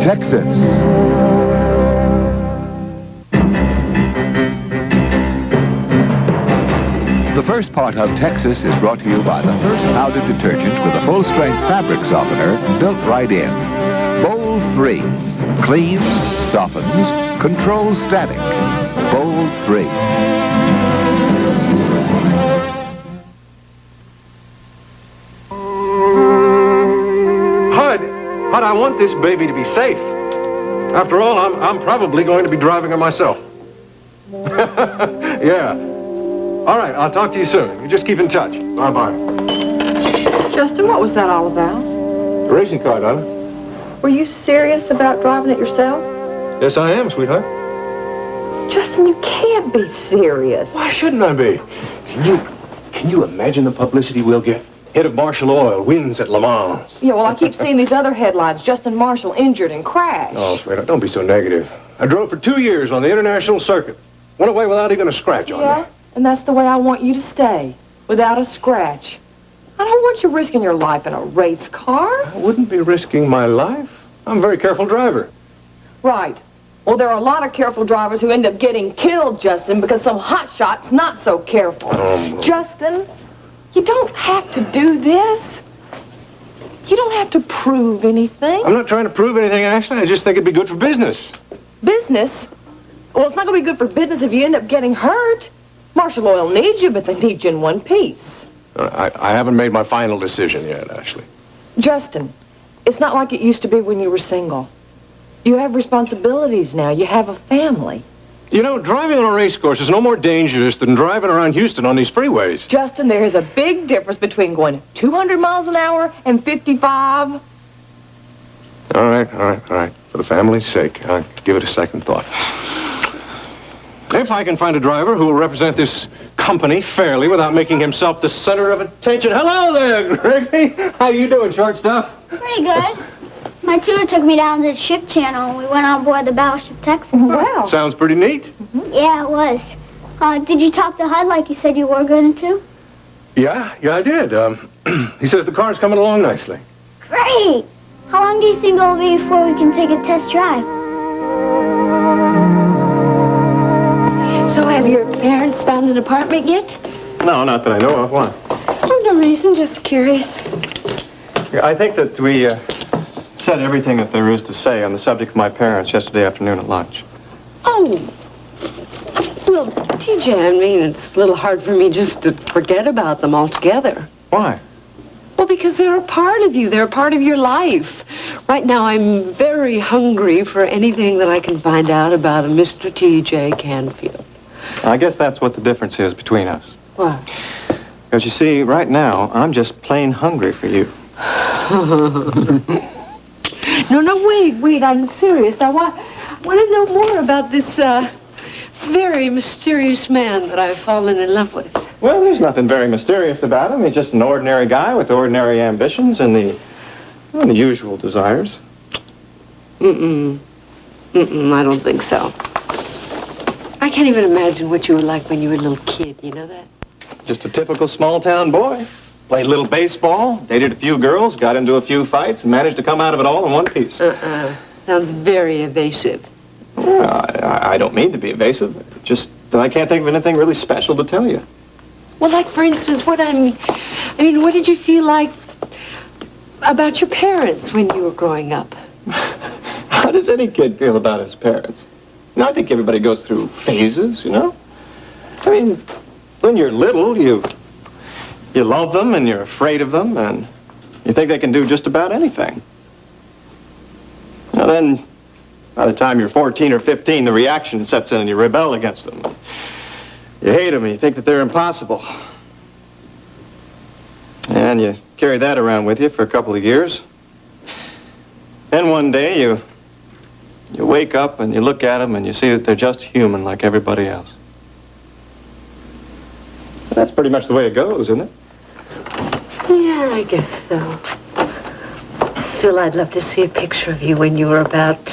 Texas. The first part of Texas is brought to you by the first powdered detergent with a full-strength fabric softener built right in. Bold 3. Cleans, softens, controls static. Bold 3. Hud, I want this baby to be safe. After all, I'm probably going to be driving her myself. Yeah. All right, I'll talk to you soon. You just keep in touch. Bye-bye. Justin, what was that all about? The racing car, darling. Were you serious about driving it yourself? Yes, I am, sweetheart. Justin, you can't be serious. Why shouldn't I be? Can you imagine the publicity we'll get? Head of Marshall Oil wins at Le Mans. Yeah, well, I keep seeing these other headlines. Justin Marshall injured in crash. Oh, sweetheart, don't be so negative. I drove for 2 years on the international circuit. Went away without even a scratch on me. Yeah, and that's the way I want you to stay, without a scratch. I don't want you risking your life in a race car. I wouldn't be risking my life. I'm a very careful driver. Right. Well, there are a lot of careful drivers who end up getting killed, Justin, because some hotshot's not so careful. Justin, you don't have to do this. You don't have to prove anything. I'm not trying to prove anything, Ashley. I just think it'd be good for business. Business? Well, it's not going to be good for business if you end up getting hurt. Marshall Oil needs you, but they need you in one piece. I haven't made my final decision yet, Ashley. Justin, it's not like it used to be when you were single. You have responsibilities now. You have a family. You know, driving on a race course is no more dangerous than driving around Houston on these freeways. Justin, there is a big difference between going 200 miles an hour and 55. All right. For the family's sake, I'll give it a second thought. If I can find a driver who will represent this company fairly without making himself the center of attention. Hello there, Gregory. How you doing, short stuff? Pretty good. My tutor took me down to the ship channel and we went on board the battleship Texas. Wow. Sounds pretty neat. Yeah, it was. Did you talk to HUD like you said you were going to? Yeah, I did. He says the car's coming along nicely. Great! How long do you think it'll be before we can take a test drive? So have your parents found an apartment yet? No, not that I know of. Why? Oh, no reason, just curious. I think that we said everything that there is to say on the subject of my parents yesterday afternoon at lunch. Oh. Well, TJ, I mean, it's a little hard for me just to forget about them altogether. Why? Well, because they're a part of you. They're a part of your life. Right now, I'm very hungry for anything that I can find out about a Mr. TJ Canfield. I guess that's what the difference is between us. What? Because you see, right now, I'm just plain hungry for you. No, wait, I'm serious. I want to know more about this very mysterious man that I've fallen in love with. Well, there's nothing very mysterious about him. He's just an ordinary guy with ordinary ambitions and the usual desires. I don't think so. I can't even imagine what you were like when you were a little kid, you know that? Just a typical small-town boy. Played a little baseball, dated a few girls, got into a few fights, and managed to come out of it all in one piece. Sounds very evasive. Well, I don't mean to be evasive. Just that I can't think of anything really special to tell you. Well, like, for instance, what did you feel like about your parents when you were growing up? How does any kid feel about his parents? You know, I think everybody goes through phases, you know? I mean, when you're little, you love them and you're afraid of them and you think they can do just about anything. And then, by the time you're 14 or 15, the reaction sets in and you rebel against them. You hate them and you think that they're impossible. And you carry that around with you for a couple of years. Then one day you wake up and you look at them and you see that they're just human like everybody else. That's pretty much the way it goes, isn't it? Yeah, I guess so. Still, I'd love to see a picture of you when you were about,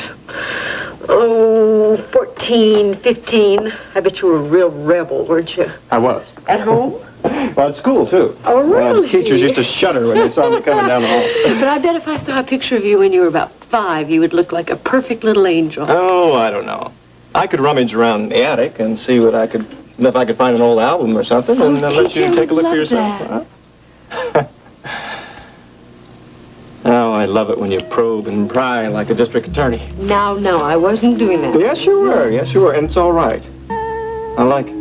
14, 15. I bet you were a real rebel, weren't you? I was. At home? Well, at school, too. Oh, really? The teachers used to shudder when they saw me coming down the halls. But I bet if I saw a picture of you when you were about 5, you would look like a perfect little angel. Oh, I don't know. I could rummage around in the attic and see if I could find an old album or something, and then let you take a look for yourself. Huh? Oh, I love it when you probe and pry like a district attorney. No, I wasn't doing that. Yes, you were. Yes, you were. And it's all right. I like it.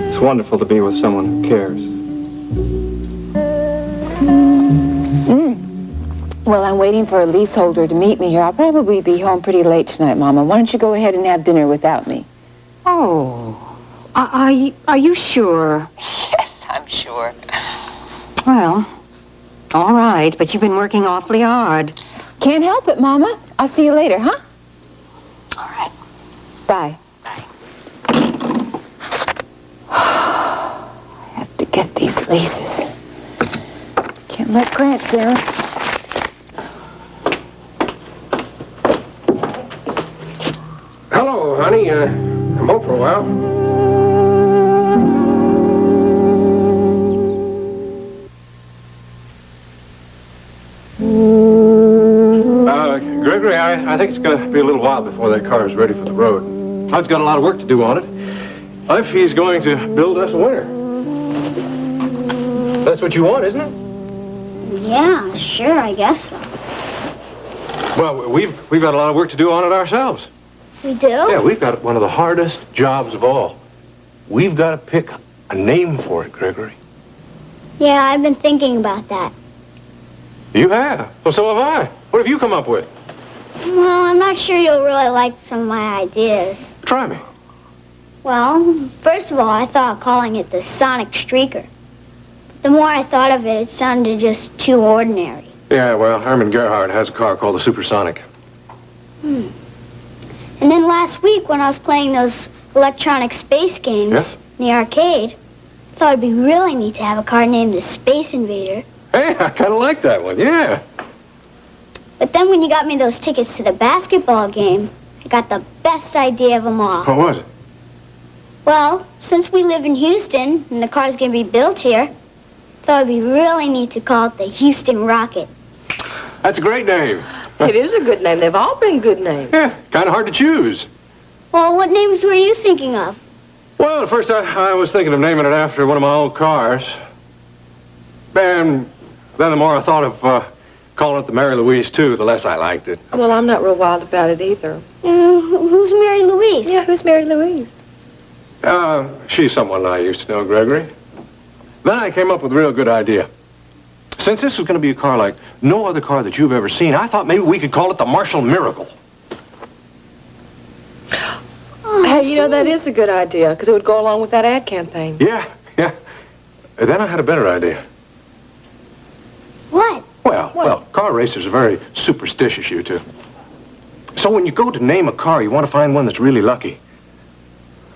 It's wonderful to be with someone who cares. Well, I'm waiting for a leaseholder to meet me here. I'll probably be home pretty late tonight, Mama. Why don't you go ahead and have dinner without me? Oh, are you sure? Yes, I'm sure. Well, all right, but you've been working awfully hard. Can't help it, Mama. I'll see you later, huh? All right. Bye. I have to get these leases. Can't let Grant down. Hello, honey. I'm home for a while. Gregory, I think it's going to be a little while before that car is ready for the road. Todd's got a lot of work to do on it. If he's going to build us a winner. That's what you want, isn't it? Yeah, sure, I guess so. Well, we've got a lot of work to do on it ourselves. We do? Yeah, we've got one of the hardest jobs of all. We've got to pick a name for it, Gregory. Yeah, I've been thinking about that. You have? Well, so have I. What have you come up with? Well, I'm not sure you'll really like some of my ideas. Try me. Well, first of all, I thought of calling it the Sonic Streaker. But the more I thought of it, it sounded just too ordinary. Yeah, well, Herman Gerhardt has a car called the Supersonic. And then last week, when I was playing those electronic space games in the arcade, I thought it'd be really neat to have a car named the Space Invader. Hey, I kind of like that one, yeah. But then when you got me those tickets to the basketball game, I got the best idea of them all. What was it? Well, since we live in Houston and the car's going to be built here, I thought it'd be really neat to call it the Houston Rocket. That's a great name. It is a good name. They've all been good names. Yeah, kind of hard to choose. Well, what names were you thinking of? Well, at first I was thinking of naming it after one of my old cars. And then the more I thought of calling it the Mary Louise, too, the less I liked it. Well, I'm not real wild about it either. Who's Mary Louise? Yeah, who's Mary Louise? She's someone I used to know, Gregory. Then I came up with a real good idea. Since this was going to be a car like no other car that you've ever seen, I thought maybe we could call it the Marshall Miracle. Hey, you know, that is a good idea, because it would go along with that ad campaign. Yeah. And then I had a better idea. What? Well, car racers are very superstitious, you two. So when you go to name a car, you want to find one that's really lucky.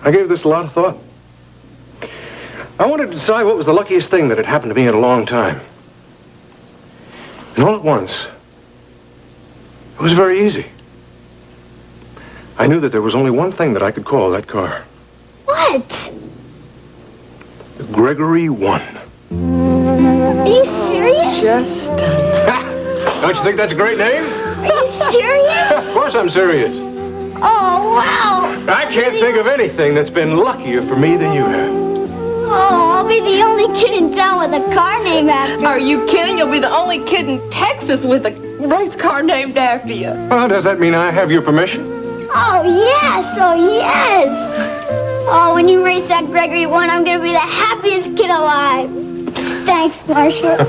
I gave this a lot of thought. I wanted to decide what was the luckiest thing that had happened to me in a long time. And all at once, it was very easy. I knew that there was only one thing that I could call that car. What? Gregory 1. Are you serious? Just Don't you think that's a great name? Are you serious? Of course I'm serious. Oh, wow. I can't think of anything that's been luckier for me than you have. Oh, I'll be the only kid in town with a car named after. Are you kidding? You'll be the only kid in Texas with a race car named after you. Well, does that mean I have your permission? Oh, yes. Oh, yes. Oh, when you race that Gregory 1, I'm going to be the happiest kid alive. Thanks, Marcia.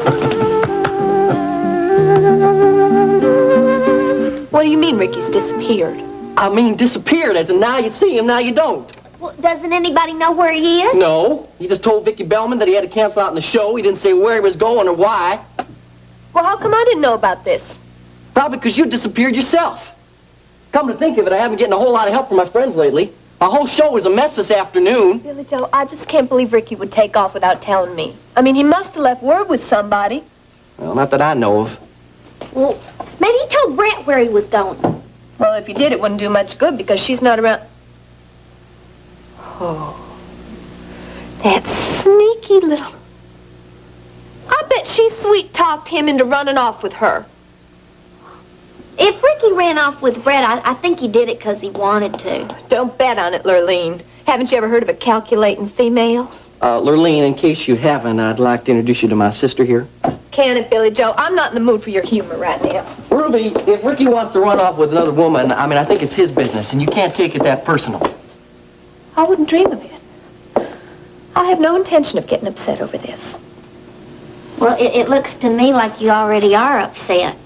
What do you mean Ricky's disappeared? I mean disappeared, as in now you see him, now you don't. Well, doesn't anybody know where he is? No, he just told Vicki Bellman that he had to cancel out in the show. He didn't say where he was going or why. Well, how come I didn't know about this? Probably because you disappeared yourself. Come to think of it, I haven't getting a whole lot of help from my friends lately. My whole show was a mess this afternoon. Billy Joe, I just can't believe Ricky would take off without telling me. I mean, he must have left word with somebody. Well, not that I know of. Well, maybe he told Brent where he was going. Well, if he did, it wouldn't do much good because she's not around. Oh, that sneaky little... I bet she sweet-talked him into running off with her. If Ricky ran off with Brett, I think he did it because he wanted to. Don't bet on it, Lurleen. Haven't you ever heard of a calculating female? Lurleen, in case you haven't, I'd like to introduce you to my sister here. Can it, Billy Joe? I'm not in the mood for your humor right now. Ruby, if Ricky wants to run off with another woman, I think it's his business, and you can't take it that personal. I wouldn't dream of it. I have no intention of getting upset over this. Well, it looks to me like you already are upset.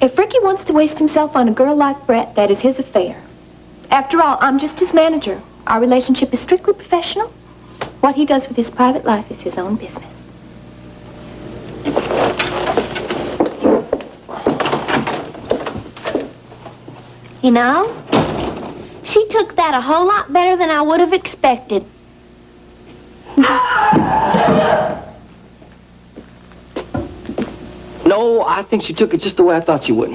If Ricky wants to waste himself on a girl like Brett, that is his affair. After all, I'm just his manager. Our relationship is strictly professional. What he does with his private life is his own business. You know, she took that a whole lot better than I would have expected. No, I think she took it just the way I thought she would.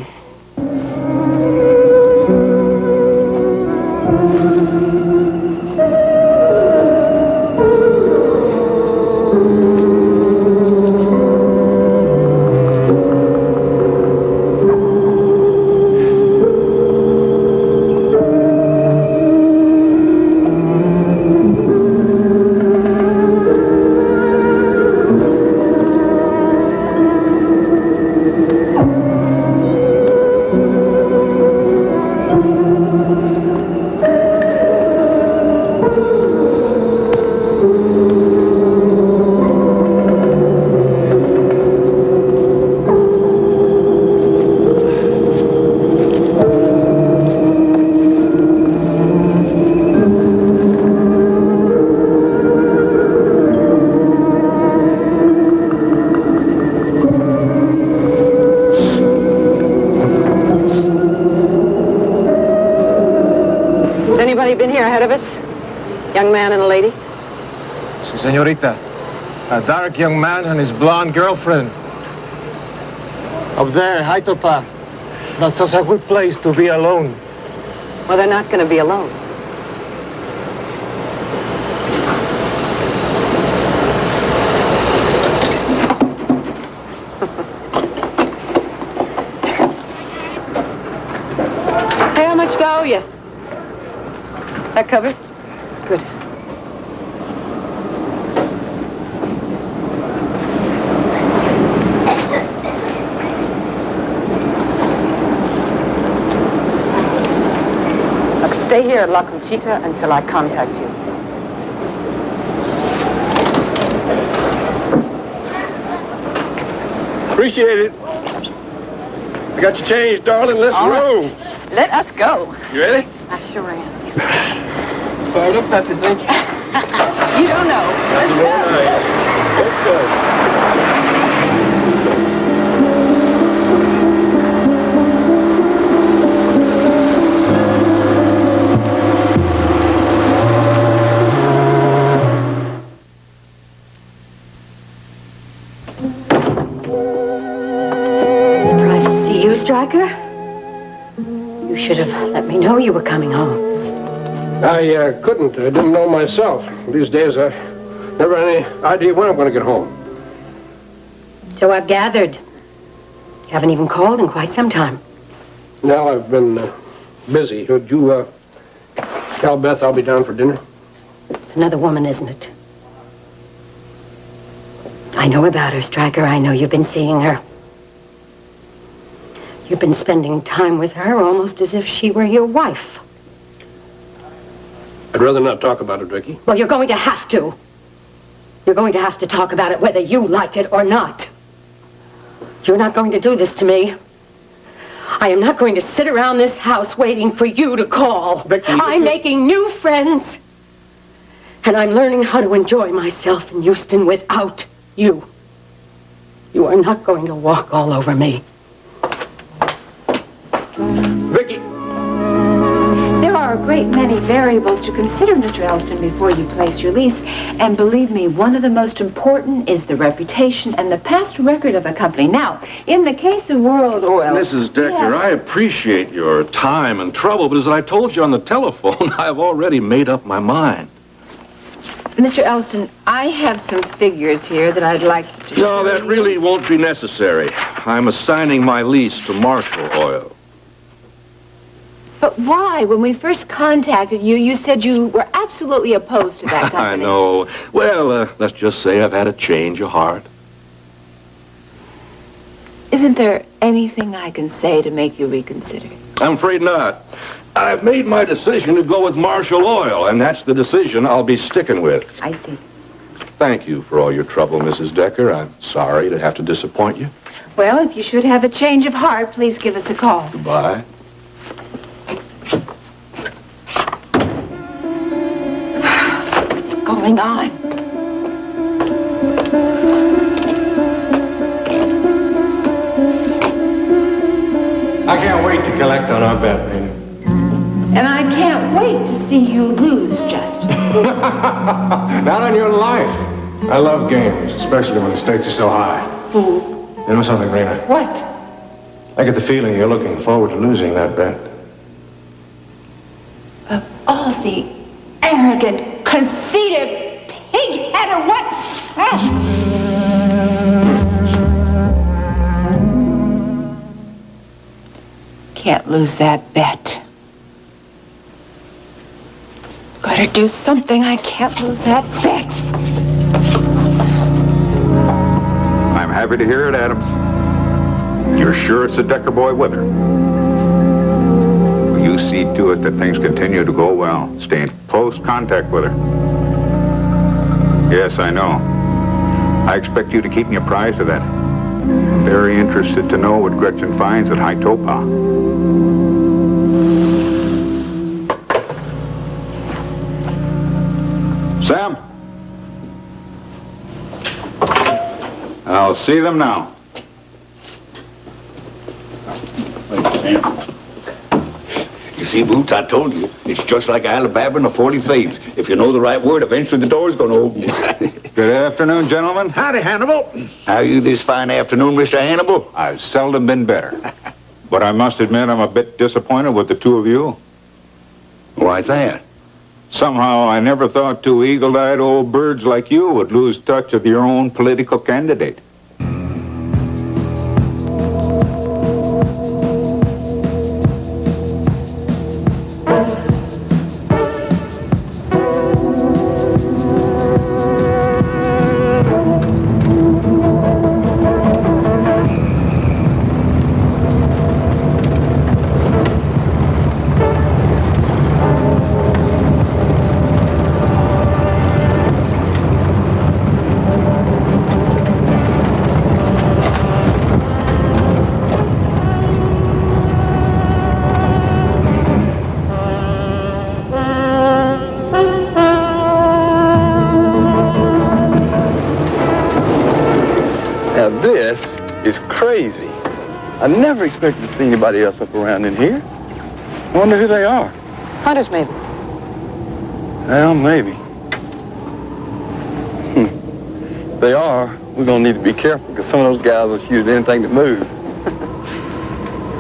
Anybody been here ahead of us? Young man and a lady? Si, señorita. A dark young man and his blonde girlfriend. Up there, Haitopa. That's such a good place to be alone. Well, they're not going to be alone. Hey, how much do I owe you? That covered? Good. Look, stay here at La Conchita until I contact you. Appreciate it. I got your change, darling. Let's roll. Let us go. You ready? I sure am. Fired up at this, ain't you? You don't know. Let's go. Let's go. Surprised to see you, Stryker. You should have let me know you were coming home. I couldn't. I didn't know myself. These days, I never had any idea when I'm going to get home. So I've gathered. You haven't even called in quite some time. Now I've been busy. Would you tell Beth I'll be down for dinner? It's another woman, isn't it? I know about her, Stryker. I know you've been seeing her. You've been spending time with her almost as if she were your wife. I'd rather not talk about it, Vicky. Well, you're going to have to. You're going to have to talk about it whether you like it or not. You're not going to do this to me. I am not going to sit around this house waiting for you to call. Vicky, I'm making new friends. And I'm learning how to enjoy myself in Houston without you. You are not going to walk all over me. Vicky! There are a great many variables to consider, Mr. Elston, before you place your lease. And believe me, one of the most important is the reputation and the past record of a company. Now, in the case of World Oil... Mrs. Decker, Yes. I appreciate your time and trouble, but as I told you on the telephone, I've already made up my mind. Mr. Elston, I have some figures here that I'd like to No, that really won't be necessary. I'm assigning my lease to Marshall Oil. But why? When we first contacted you, you said you were absolutely opposed to that company. I know. Well, let's just say I've had a change of heart. Isn't there anything I can say to make you reconsider? I'm afraid not. I've made my decision to go with Marshall Oil, and that's the decision I'll be sticking with. I see. Thank you for all your trouble, Mrs. Decker. I'm sorry to have to disappoint you. Well, if you should have a change of heart, please give us a call. Goodbye. What's going on? I can't wait to collect on our bet, baby. And I can't wait to see you lose, Justin. Not on your life. I love games, especially when the stakes are so high. You know something, Rena? What? I get the feeling you're looking forward to losing that bet. Of all filthy, arrogant, conceited, pig-headed, what? Can't lose that bet. Gotta do something. I can't lose that bet. I'm happy to hear it, Adams. You're sure it's the Decker boy with her? Will you see to it that things continue to go well? Stay in close contact with her. Yes, I know. I expect you to keep me apprised of that. I'm very interested to know what Gretchen finds at High Topa. Sam? I'll see them now. You see, Boots, I told you, it's just like Alabama and the 40 Thieves. If you know the right word, eventually the door's going to open. Good afternoon, gentlemen. Howdy, Hannibal. How are you this fine afternoon, Mr. Hannibal? I've seldom been better. But I must admit I'm a bit disappointed with the two of you. Why's that? Somehow I never thought two eagle-eyed old birds like you would lose touch with your own political candidate. Now this is crazy. I never expected to see anybody else up around in here. I wonder who they are. Hunters, maybe. Well, maybe. If they are, we're gonna need to be careful because some of those guys will shoot at anything that moves.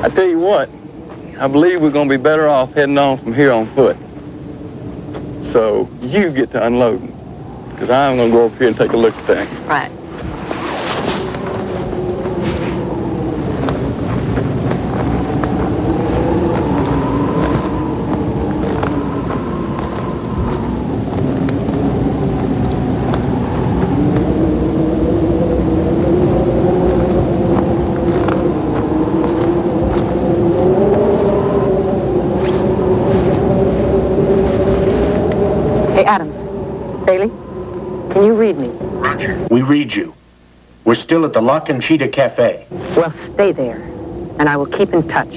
I tell you what, I believe we're gonna be better off heading on from here on foot. So you get to unloading because I'm gonna go up here and take a look at things. Right. Hey, Adams. Bailey, can you read me? Roger. We read you. We're still at the La Conchita Cafe. Well, stay there, and I will keep in touch.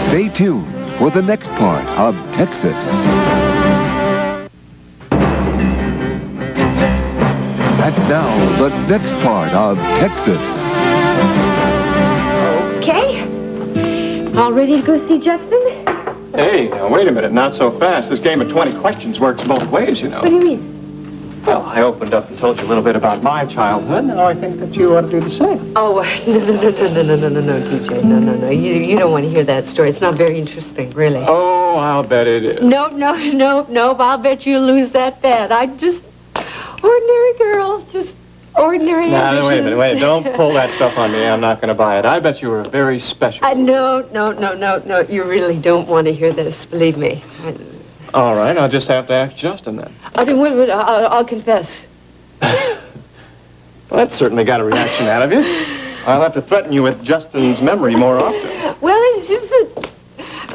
Stay tuned for the next part of Texas. And now, the next part of Texas. Okay. All ready to go see Justin? Hey, now wait a minute, not so fast. This game of 20 questions works both ways, you know. What do you mean? Well, I opened up and told you a little bit about my childhood. Now I think that you ought to do the same. Oh, no, TJ. No. You don't want to hear that story. It's not very interesting, really. Oh, I'll bet it is. Nope. I'll bet you lose that bet. I'm just ordinary girl, just ordinary Now, wait a minute, musicians. Don't pull that stuff on me. I'm not going to buy it. I bet you were very special. No. You really don't want to hear this, believe me. All right, I'll just have to ask Justin then. I'll confess. Well, that certainly got a reaction out of you. I'll have to threaten you with Justin's memory more often. Well, it's just that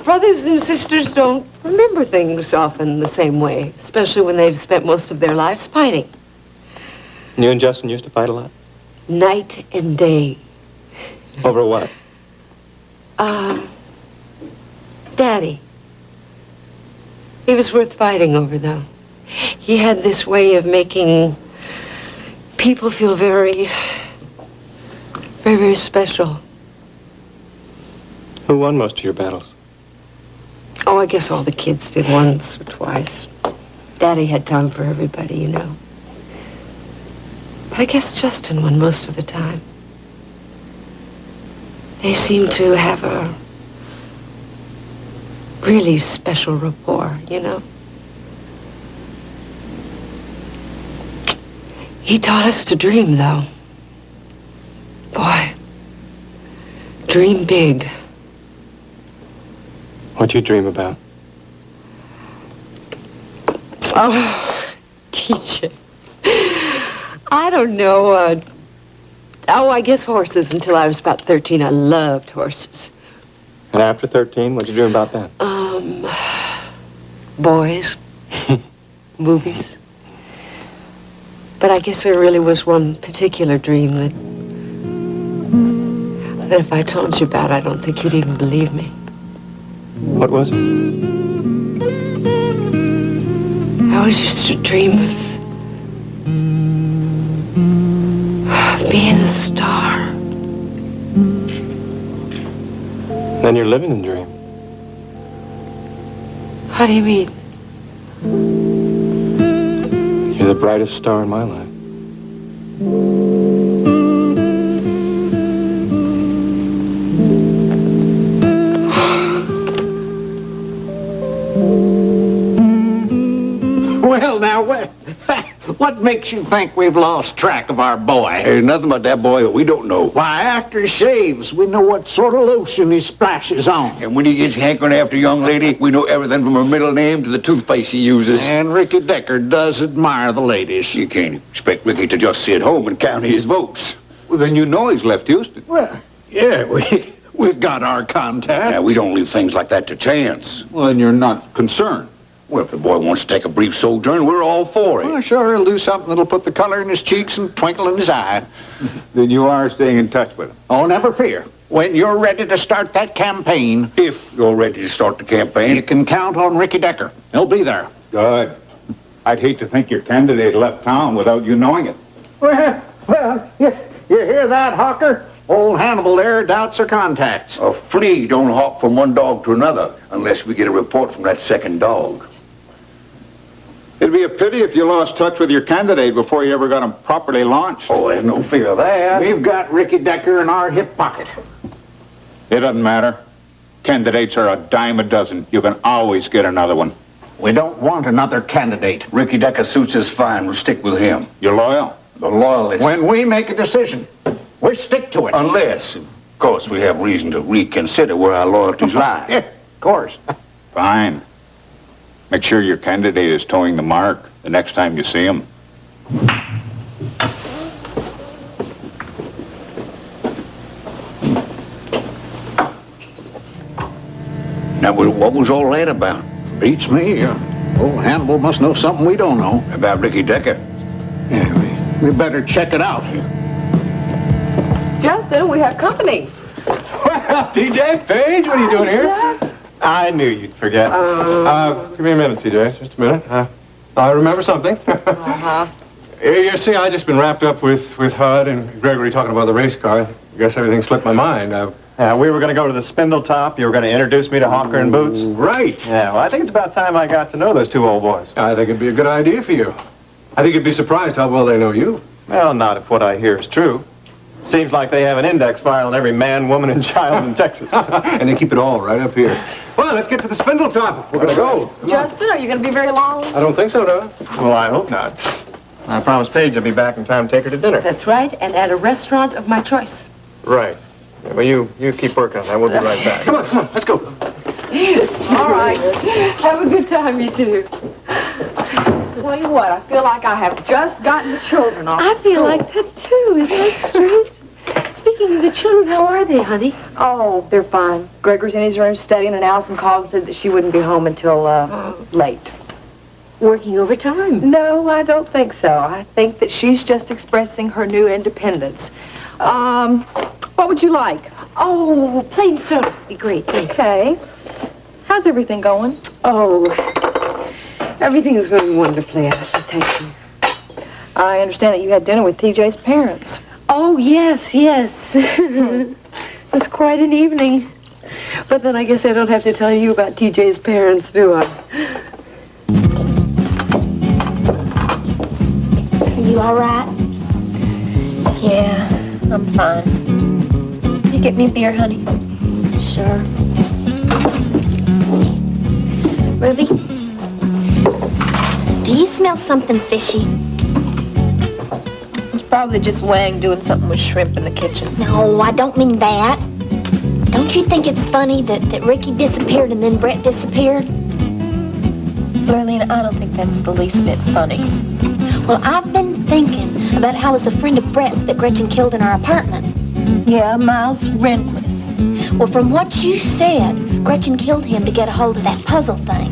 brothers and sisters don't remember things often the same way, especially when they've spent most of their lives fighting. You and Justin used to fight a lot? Night and day. Over what? Daddy. He was worth fighting over, though. He had this way of making people feel very, very, very special. Who won most of your battles? Oh, I guess all the kids did once or twice. Daddy had time for everybody, you know. But I guess Justin won most of the time. They seem to have a really special rapport, you know. He taught us to dream, though. Boy, dream big. What you dream about? Oh, TJ. I don't know. I guess horses. Until I was about 13, I loved horses. And after 13, what'd you dream about then? Boys. Movies. But I guess there really was one particular dream that if I told you about, I don't think you'd even believe me. What was it? I always used to dream of being a star. Then you're living in a dream. How do you mean? You're the brightest star in my life. Well, now, what makes you think we've lost track of our boy? There's nothing about that boy that we don't know. Why, after he shaves, we know what sort of lotion he splashes on. And when he gets hankering after a young lady, we know everything from her middle name to the toothpaste he uses. And Ricky Decker does admire the ladies. You can't expect Ricky to just sit home and count his votes. Well, then you know he's left Houston. Well, yeah, we've got our contact. Yeah, we don't leave things like that to chance. Well, then you're not concerned. Well, if the boy wants to take a brief sojourn, we're all for it. Well, sure, he'll do something that'll put the color in his cheeks and twinkle in his eye. Then you are staying in touch with him. Oh, never fear. When you're ready to start that campaign, If you're ready to start the campaign. you can count on Ricky Decker. He'll be there. Good. I'd hate to think your candidate left town without you knowing it. Well, you hear that, Hawker? Old Hannibal there doubts her contacts. A flea don't hop from one dog to another unless we get a report from that second dog. It'd be a pity if you lost touch with your candidate before you ever got him properly launched. Oh, there's no fear of that. We've got Ricky Decker in our hip pocket. It doesn't matter. Candidates are a dime a dozen. You can always get another one. We don't want another candidate. Ricky Decker suits us fine. We'll stick with him. You're loyal? The loyalist. When we make a decision, we stick to it. Unless, of course, we have reason to reconsider where our loyalties lie. Yeah, of course. Fine. Make sure your candidate is towing the mark the next time you see him. Now, what was all that about? Beats me. Old Hannibal must know something we don't know. About Ricky Decker? Yeah, we better check it out. Justin, we have company. Well, TJ, Paige, what are you doing here? I knew you'd forget. Give me a minute, TJ. Just a minute. I remember something. You see, I just been wrapped up with HUD and Gregory talking about the race car. I guess everything slipped my mind. We were going to go to the Spindle Top. You were going to introduce me to Hawker and Boots. Right. Yeah, well, I think it's about time I got to know those two old boys. I think it'd be a good idea for you. I think you'd be surprised how well they know you. Well, not if what I hear is true. Seems like they have an index file on every man, woman, and child in Texas. And they keep it all right up here. Well, let's get to the Spindle Top. We're going to go. Justin, are you going to be very long? I don't think so, no. Well, I hope not. I promised Paige I'd be back in time to take her to dinner. That's right, and at a restaurant of my choice. Right. Yeah, well, you keep working on that. We'll be right back. Come on, let's go. All right. Have a good time, you two. Tell you what, I feel like I have just gotten the children off I feel school. like that too. Isn't that strange? Speaking of the children, how are they, honey? Oh, they're fine. Gregor's in his room studying, and Allison called and said that she wouldn't be home until late. Working overtime? No, I don't think so. I think that she's just expressing her new independence. What would you like? Oh, plain soda would be great, thanks. Okay. How's everything going? Oh, everything's going wonderfully, Allison, thank you. I understand that you had dinner with TJ's parents. Oh, yes. It was quite an evening. But then I guess I don't have to tell you about TJ's parents, do I? Are you all right? Yeah, I'm fine. You get me a beer, honey? Sure. Ruby, do you smell something fishy? It's probably just Wang doing something with shrimp in the kitchen. No, I don't mean that. Don't you think it's funny that Ricky disappeared and then Brett disappeared? Lurleen, I don't think that's the least bit funny. Well, I've been thinking about how it was a friend of Brett's that Gretchen killed in our apartment. Yeah, Miles Rehnquist. Well, from what you said, Gretchen killed him to get a hold of that puzzle thing.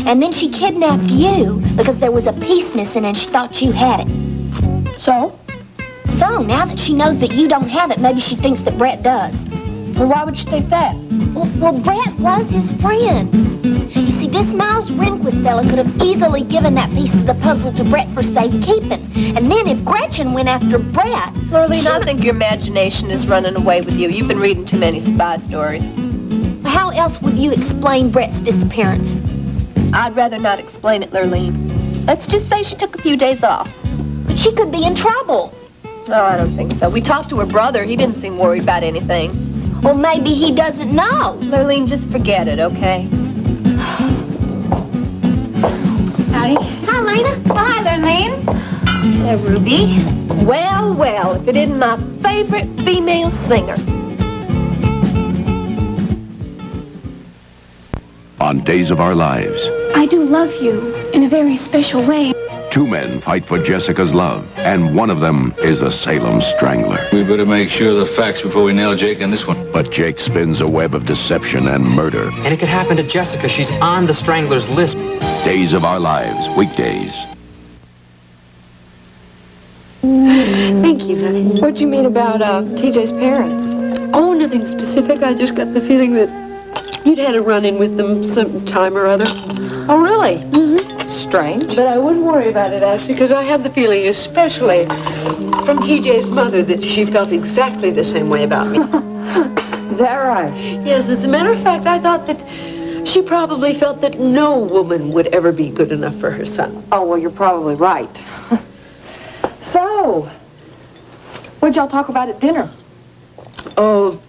And then she kidnapped you because there was a piece missing and she thought you had it. So? So, now that she knows that you don't have it, maybe she thinks that Brett does. Well, why would you think that? Well, Brett was his friend. You see, this Miles Rehnquist fella could have easily given that piece of the puzzle to Brett for safekeeping. And then if Gretchen went after Brett... Lurleen, I think your imagination is running away with you. You've been reading too many spy stories. How else would you explain Brett's disappearance? I'd rather not explain it, Lurleen. Let's just say she took a few days off. But she could be in trouble. Oh, I don't think so. We talked to her brother. He didn't seem worried about anything. Well, maybe he doesn't know. Lurleen, just forget it, okay? Howdy. Hi, Lena. Hi, Lurleen. Hey, Ruby. Well, well, if it isn't my favorite female singer. On Days of Our Lives, I do love you in a very special way. two men fight for Jessica's love, and one of them is a Salem Strangler. We better make sure of the facts before we nail Jake on this one. But Jake spins a web of deception and murder. And it could happen to Jessica. She's on the Strangler's list. Days of Our Lives, weekdays. Thank you, honey. What do you mean about TJ's parents? Oh, nothing specific. I just got the feeling that you'd had a run-in with them sometime or other. Oh, really? Mm-hmm. Strange. But I wouldn't worry about it, Ashley, because I had the feeling, especially from TJ's mother, that she felt exactly the same way about me. Is that right? Yes, as a matter of fact, I thought that she probably felt that no woman would ever be good enough for her son. Oh, well, you're probably right. So, what'd y'all talk about at dinner? Oh,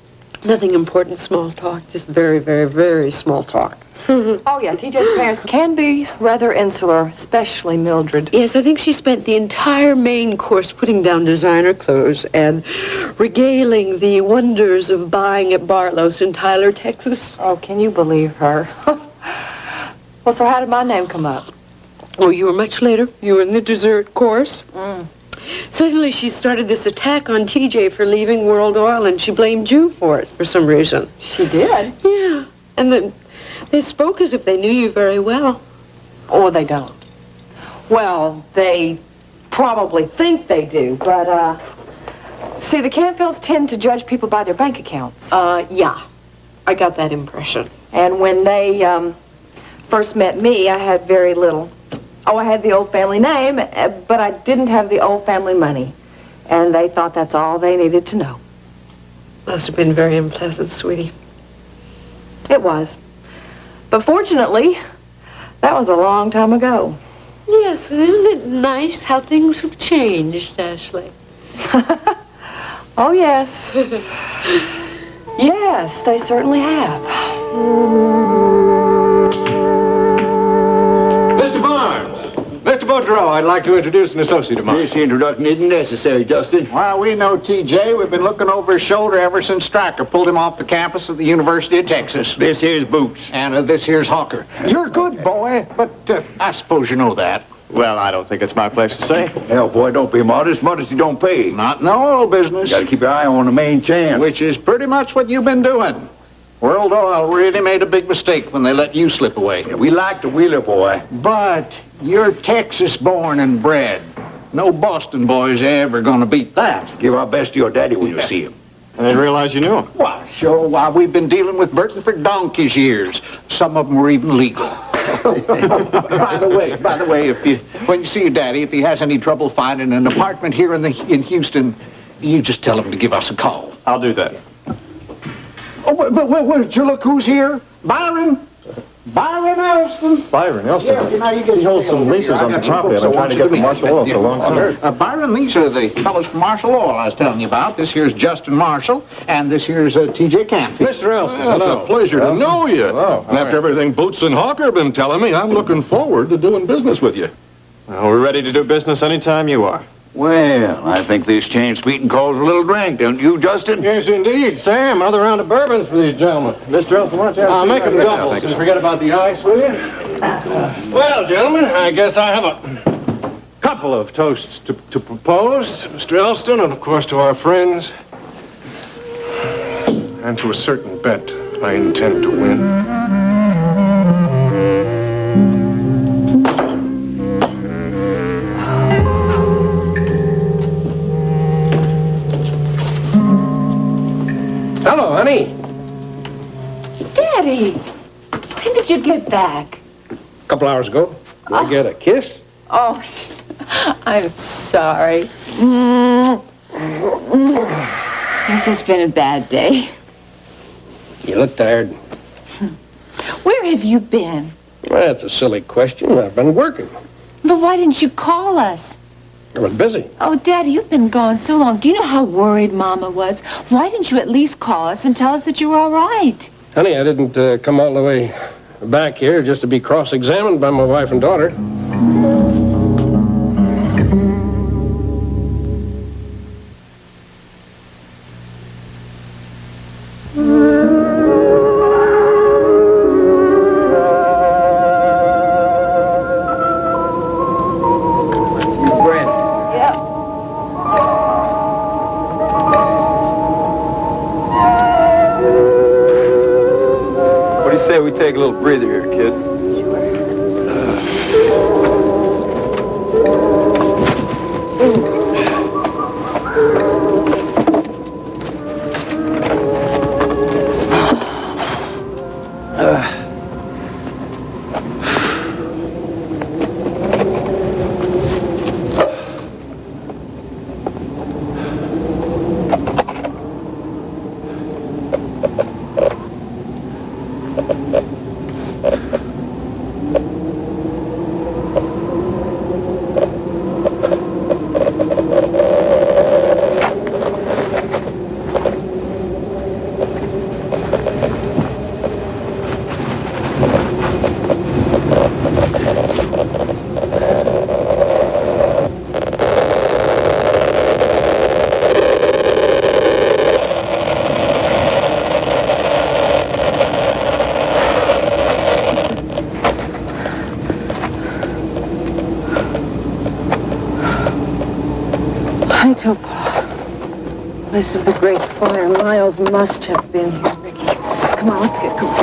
nothing important, small talk, just very, very, very small talk. Oh, yeah, TJ's parents can be rather insular, especially Mildred. Yes, I think she spent the entire main course putting down designer clothes and regaling the wonders of buying at Barlow's in Tyler, Texas. Oh, can you believe her? Well, so how did my name come up? Oh, you were much later. You were in the dessert course. Mm. Suddenly she started this attack on TJ for leaving World Oil, and she blamed you for it for some reason. She did? Yeah, and then they spoke as if they knew you very well. Or they don't. Well, they probably think they do, but, see, the Canfields tend to judge people by their bank accounts. Yeah, I got that impression. And when they, first met me, I had very little. Oh, I had the old family name, but I didn't have the old family money. And they thought that's all they needed to know. Must have been very unpleasant, sweetie. It was. But fortunately, that was a long time ago. Yes, isn't it nice how things have changed, Ashley? Oh, yes. Yes, they certainly have. Mr. Barnes! Mr. Boudreau, I'd like to introduce an associate of mine. This introduction isn't necessary, Justin. Well, we know TJ. We've been looking over his shoulder ever since Stryker pulled him off the campus of the University of Texas. This here's Boots. And this here's Hawker. You're a good boy, but I suppose you know that. Well, I don't think it's my place to say. Hell, boy, don't be modest. Modesty don't pay. Not in the oil business. You gotta keep your eye on the main chance. Which is pretty much what you've been doing. World Oil really made a big mistake when they let you slip away. Yeah, we like the Wheeler boy. But you're Texas-born and bred. No Boston boy's ever gonna beat that. Give our best to your daddy when you see him. I didn't realize you knew him. Why, sure. Why, we've been dealing with Burton for donkey's years. Some of them were even legal. By the way, when you see your daddy, if he has any trouble finding an apartment here in Houston, you just tell him to give us a call. I'll do that. Oh, but would you look who's here? Byron Elston. Byron Elston. Yeah, you know, you get he holds some leases on some property, and I'm trying to get from Marshall Oil for a long time. Byron, these are the fellows from Marshall Oil I was telling you about. This here's Justin Marshall, and this here's T.J. Canfield. Mr. Elston, Well, it's a pleasure to know you. Hello. And after everything Boots and Hawker have been telling me, I'm looking forward to doing business with you. Well, we're ready to do business anytime you are. Well, I think this change sweet and calls a little drink, don't you, Justin? Yes, indeed. Sam, another round of bourbons for these gentlemen. Mr. Elston, why don't you have I'll make them Yeah, doubles thank you, and sir. forget about the ice, will you? Well, gentlemen, I guess I have a couple of toasts to propose to Mr. Elston and, of course, to our friends. And to a certain bet I intend to win. Hello, honey. Daddy, when did you get back? A couple hours ago. Did I get a kiss? Oh, I'm sorry. It's just been a bad day. You look tired. Where have you been? Well, that's a silly question. I've been working. But why didn't you call us? I was busy. Oh, Daddy, you've been gone so long. Do you know how worried Mama was? Why didn't you at least call us and tell us that you were all right? Honey, I didn't come all the way back here just to be cross-examined by my wife and daughter. What do you say we take a little breather here, kid? Place of the great fire. Miles must have been here, Ricky. Come on, let's get going.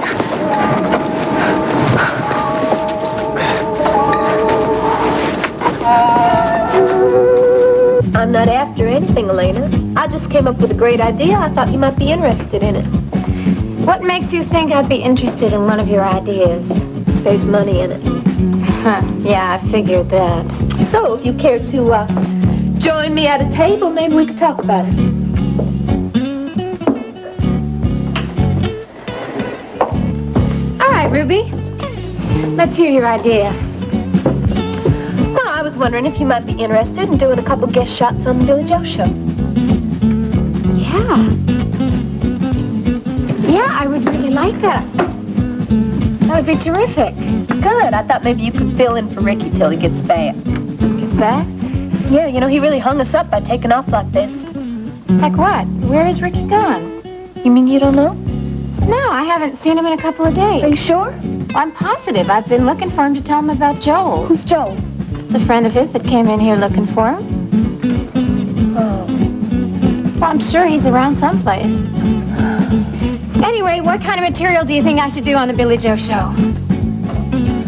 I'm not after anything, Elena. I just came up with a great idea. I thought you might be interested in it. What makes you think I'd be interested in one of your ideas? There's money in it. Huh, yeah, I figured that. So, if you care to join me at a table, maybe we could talk about it. All right, Ruby. Let's hear your idea. Well, I was wondering if you might be interested in doing a couple guest shots on the Billy Joe show. Yeah. Yeah, I would really like that. That would be terrific. Good. I thought maybe you could fill in for Ricky till he gets back. Gets back? Yeah, you know, he really hung us up by taking off like this. Like what? Where is Ricky gone? You mean you don't know? No, I haven't seen him in a couple of days. Are you sure? Well, I'm positive. I've been looking for him to tell him about Joel. Who's Joel? It's a friend of his that came in here looking for him. Oh. Well, I'm sure he's around someplace. Anyway, what kind of material do you think I should do on the Billy Joe show?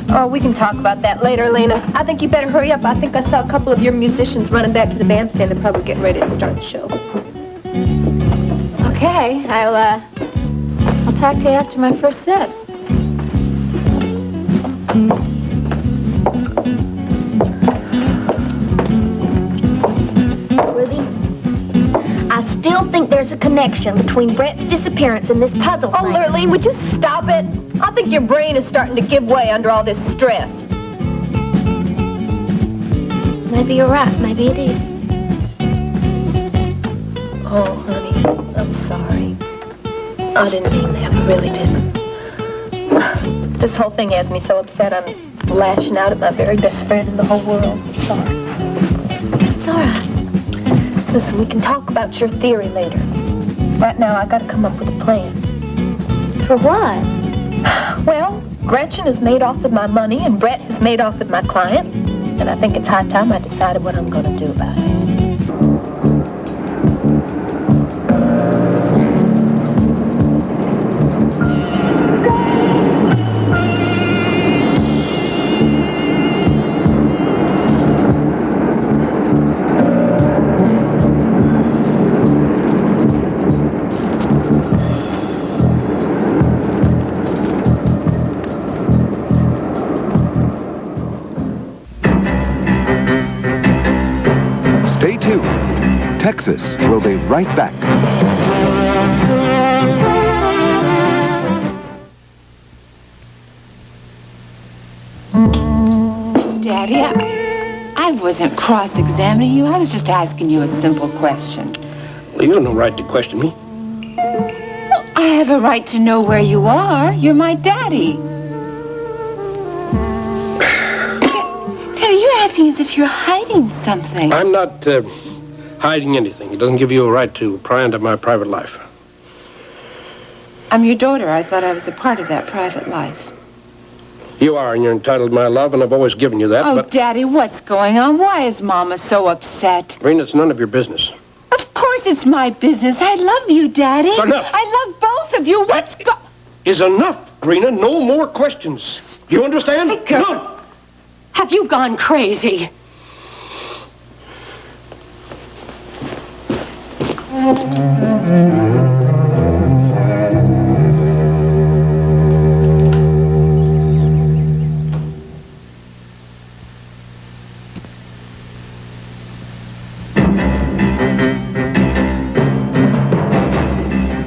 Oh, we can talk about that later, Lena. I think you better hurry up. I think I saw a couple of your musicians running back to the bandstand. They're probably getting ready to start the show. Okay, I'll talk to you after my first set. Ruby, I still think there's there's a connection between Brett's disappearance and this puzzle Oh, thing. Lurleen, would you stop it? I think your brain is starting to give way under all this stress. Maybe you're right. Maybe it is. Oh, honey, I'm sorry. I didn't mean that. I really didn't. This whole thing has me so upset I'm lashing out at my very best friend in the whole world. I'm sorry. It's all right. Listen, we can talk about your theory later. Right now, I gotta come up with a plan. For what? Well, Gretchen has made off with my money and Brett has made off with my client. And I think it's high time I decided what I'm gonna do about it. Stay tuned. Texas will be right back. Daddy, I wasn't cross-examining you. I was just asking you a simple question. Well, you have no right to question me. Well, I have a right to know where you are. You're my daddy. Daddy, you're acting as if you're hiding something. I'm not hiding anything. It doesn't give you a right to pry into my private life. I'm your daughter. I thought I was a part of that private life. You are, and you're entitled to my love, and I've always given you that, Oh, but... Daddy, what's going on? Why is Mama so upset? Rena, it's none of your business. Of course it's my business. I love you, Daddy. It's enough. I love both of you. What's Is enough, Rena. No more questions. You understand? No. Have you gone crazy?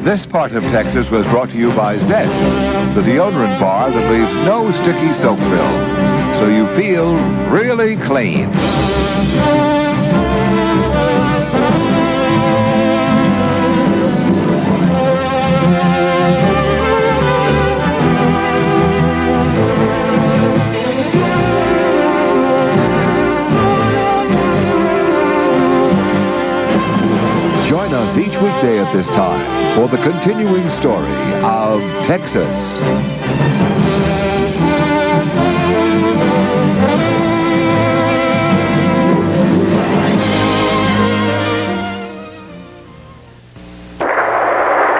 This part of Texas was brought to you by Zest, the deodorant bar that leaves no sticky soap film, so you feel really clean. Join us each weekday at this time for the continuing story of Texas.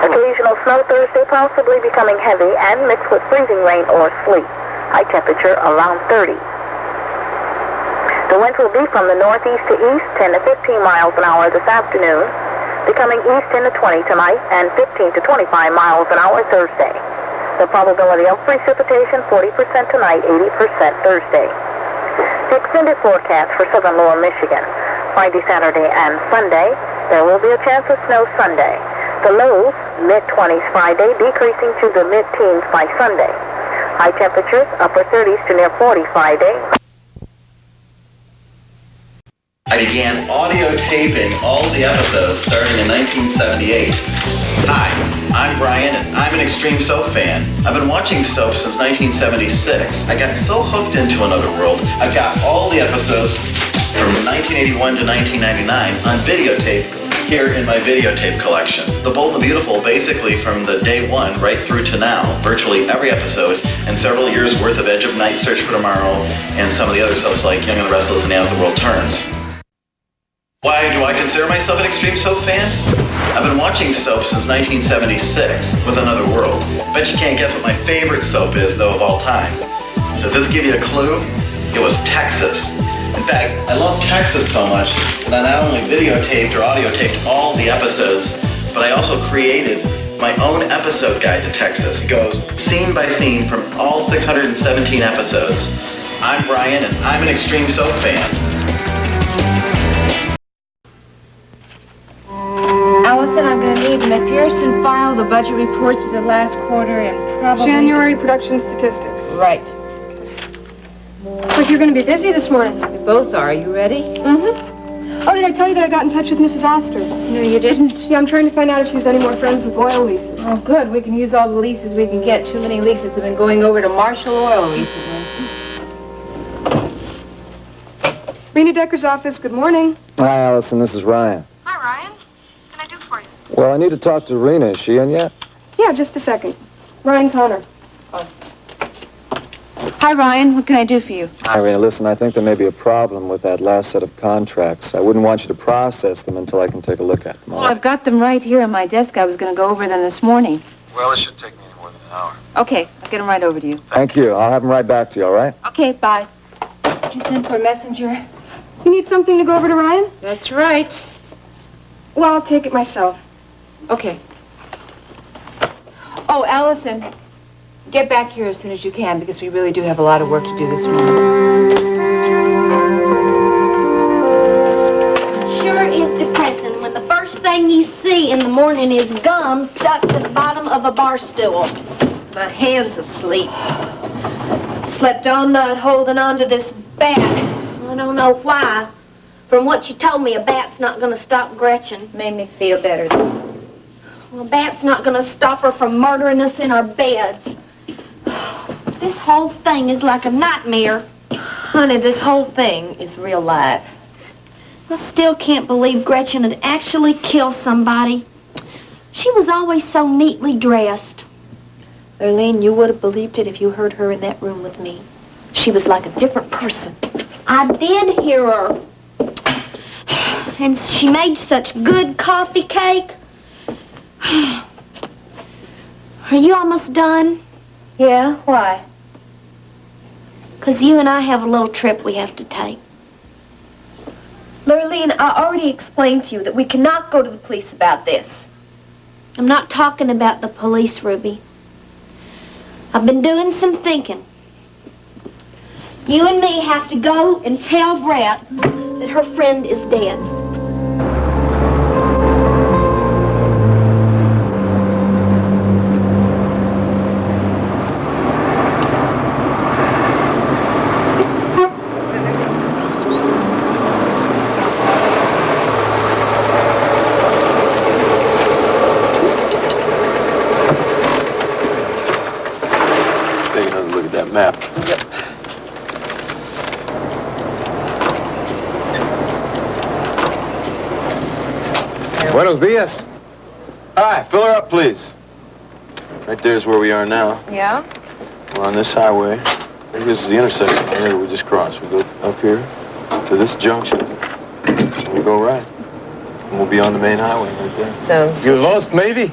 Occasional snow Thursday, possibly becoming heavy and mixed with freezing rain or sleet. High temperature around 30. The wind will be from the northeast to east, 10 to 15 miles an hour this afternoon, becoming east 10 to 20 tonight and 15 to 25 miles an hour Thursday. The probability of precipitation 40% tonight, 80% Thursday. The extended forecast for southern lower Michigan. Friday, Saturday, and Sunday, there will be a chance of snow Sunday. The lows, mid-20s Friday, decreasing to the mid-teens by Sunday. High temperatures, upper 30s to near 40 Friday. I began audio taping all the episodes starting in 1978. Hi, I'm Brian, and I'm an extreme soap fan. I've been watching soap since 1976. I got so hooked into Another World, I've got all the episodes from 1981 to 1999 on videotape here in my videotape collection. The Bold and the Beautiful, basically from the day one right through to now, virtually every episode, and several years worth of Edge of Night, Search for Tomorrow, and some of the other soaps like Young and the Restless and As the World Turns. Why do I consider myself an extreme soap fan? I've been watching soap since 1976 with Another World. Bet you can't guess what my favorite soap is, though, of all time. Does this give you a clue? It was Texas. In fact, I love Texas so much that I not only videotaped or audio taped all the episodes, but I also created my own episode guide to Texas. It goes scene by scene from all 617 episodes. I'm Brian, and I'm an extreme soap fan. Allison, I'm going to need McPherson filed the budget reports for the last quarter and probably... January production statistics. Right. Looks like you're going to be busy this morning. We both are. You ready? Mm-hmm. Oh, did I tell you that I got in touch with Mrs. Oster? No, you didn't. Yeah, I'm trying to find out if she's any more friends with oil leases. Oh, good. We can use all the leases we can get. Too many leases have been going over to Marshall Oil recently. Rena Decker's office, good morning. Hi, Allison. This is Ryan. Hi, Ryan. What can I do for you? Well, I need to talk to Rena. Is she in yet? Yeah, just a second. Ryan Connor. Hi, Ryan. What can I do for you? Hi, Rena. Listen, I think there may be a problem with that last set of contracts. I wouldn't want you to process them until I can take a look at them. Well, I've got them right here on my desk. I was going to go over them this morning. Well, it should take me more than an hour. Okay, I'll get them right over to you. Thank you. I'll have them right back to you, all right? Okay, bye. Did you send for a messenger? You need something to go over to Ryan? That's right. Well, I'll take it myself. Okay. Oh, Allison, get back here as soon as you can because we really do have a lot of work to do this morning. Sure is depressing when the first thing you see in the morning is gum stuck to the bottom of a bar stool. My hand's asleep. Slept all night holding on to this bat. I don't know why. From what you told me, a bat's not going to stop Gretchen. Made me feel better. Well, a bat's not going to stop her from murdering us in our beds. This whole thing is like a nightmare. Honey, this whole thing is real life. I still can't believe Gretchen would actually kill somebody. She was always so neatly dressed. Lurleen, you would have believed it if you heard her in that room with me. She was like a different person. I did hear her. And she made such good coffee cake. Are you almost done? Yeah, why? 'Cause you and I have a little trip we have to take. Lurleen, I already explained to you that we cannot go to the police about this. I'm not talking about the police, Ruby. I've been doing some thinking. You and me have to go and tell Brett that her friend is dead. Take another look at that map. Buenos dias. Hi, fill her up, please. Right there's where we are now. Yeah? We're on this highway. I think this is the intersection here we just crossed. We go up here to this junction, and we go right. And we'll be on the main highway right there. Sounds You lost, maybe?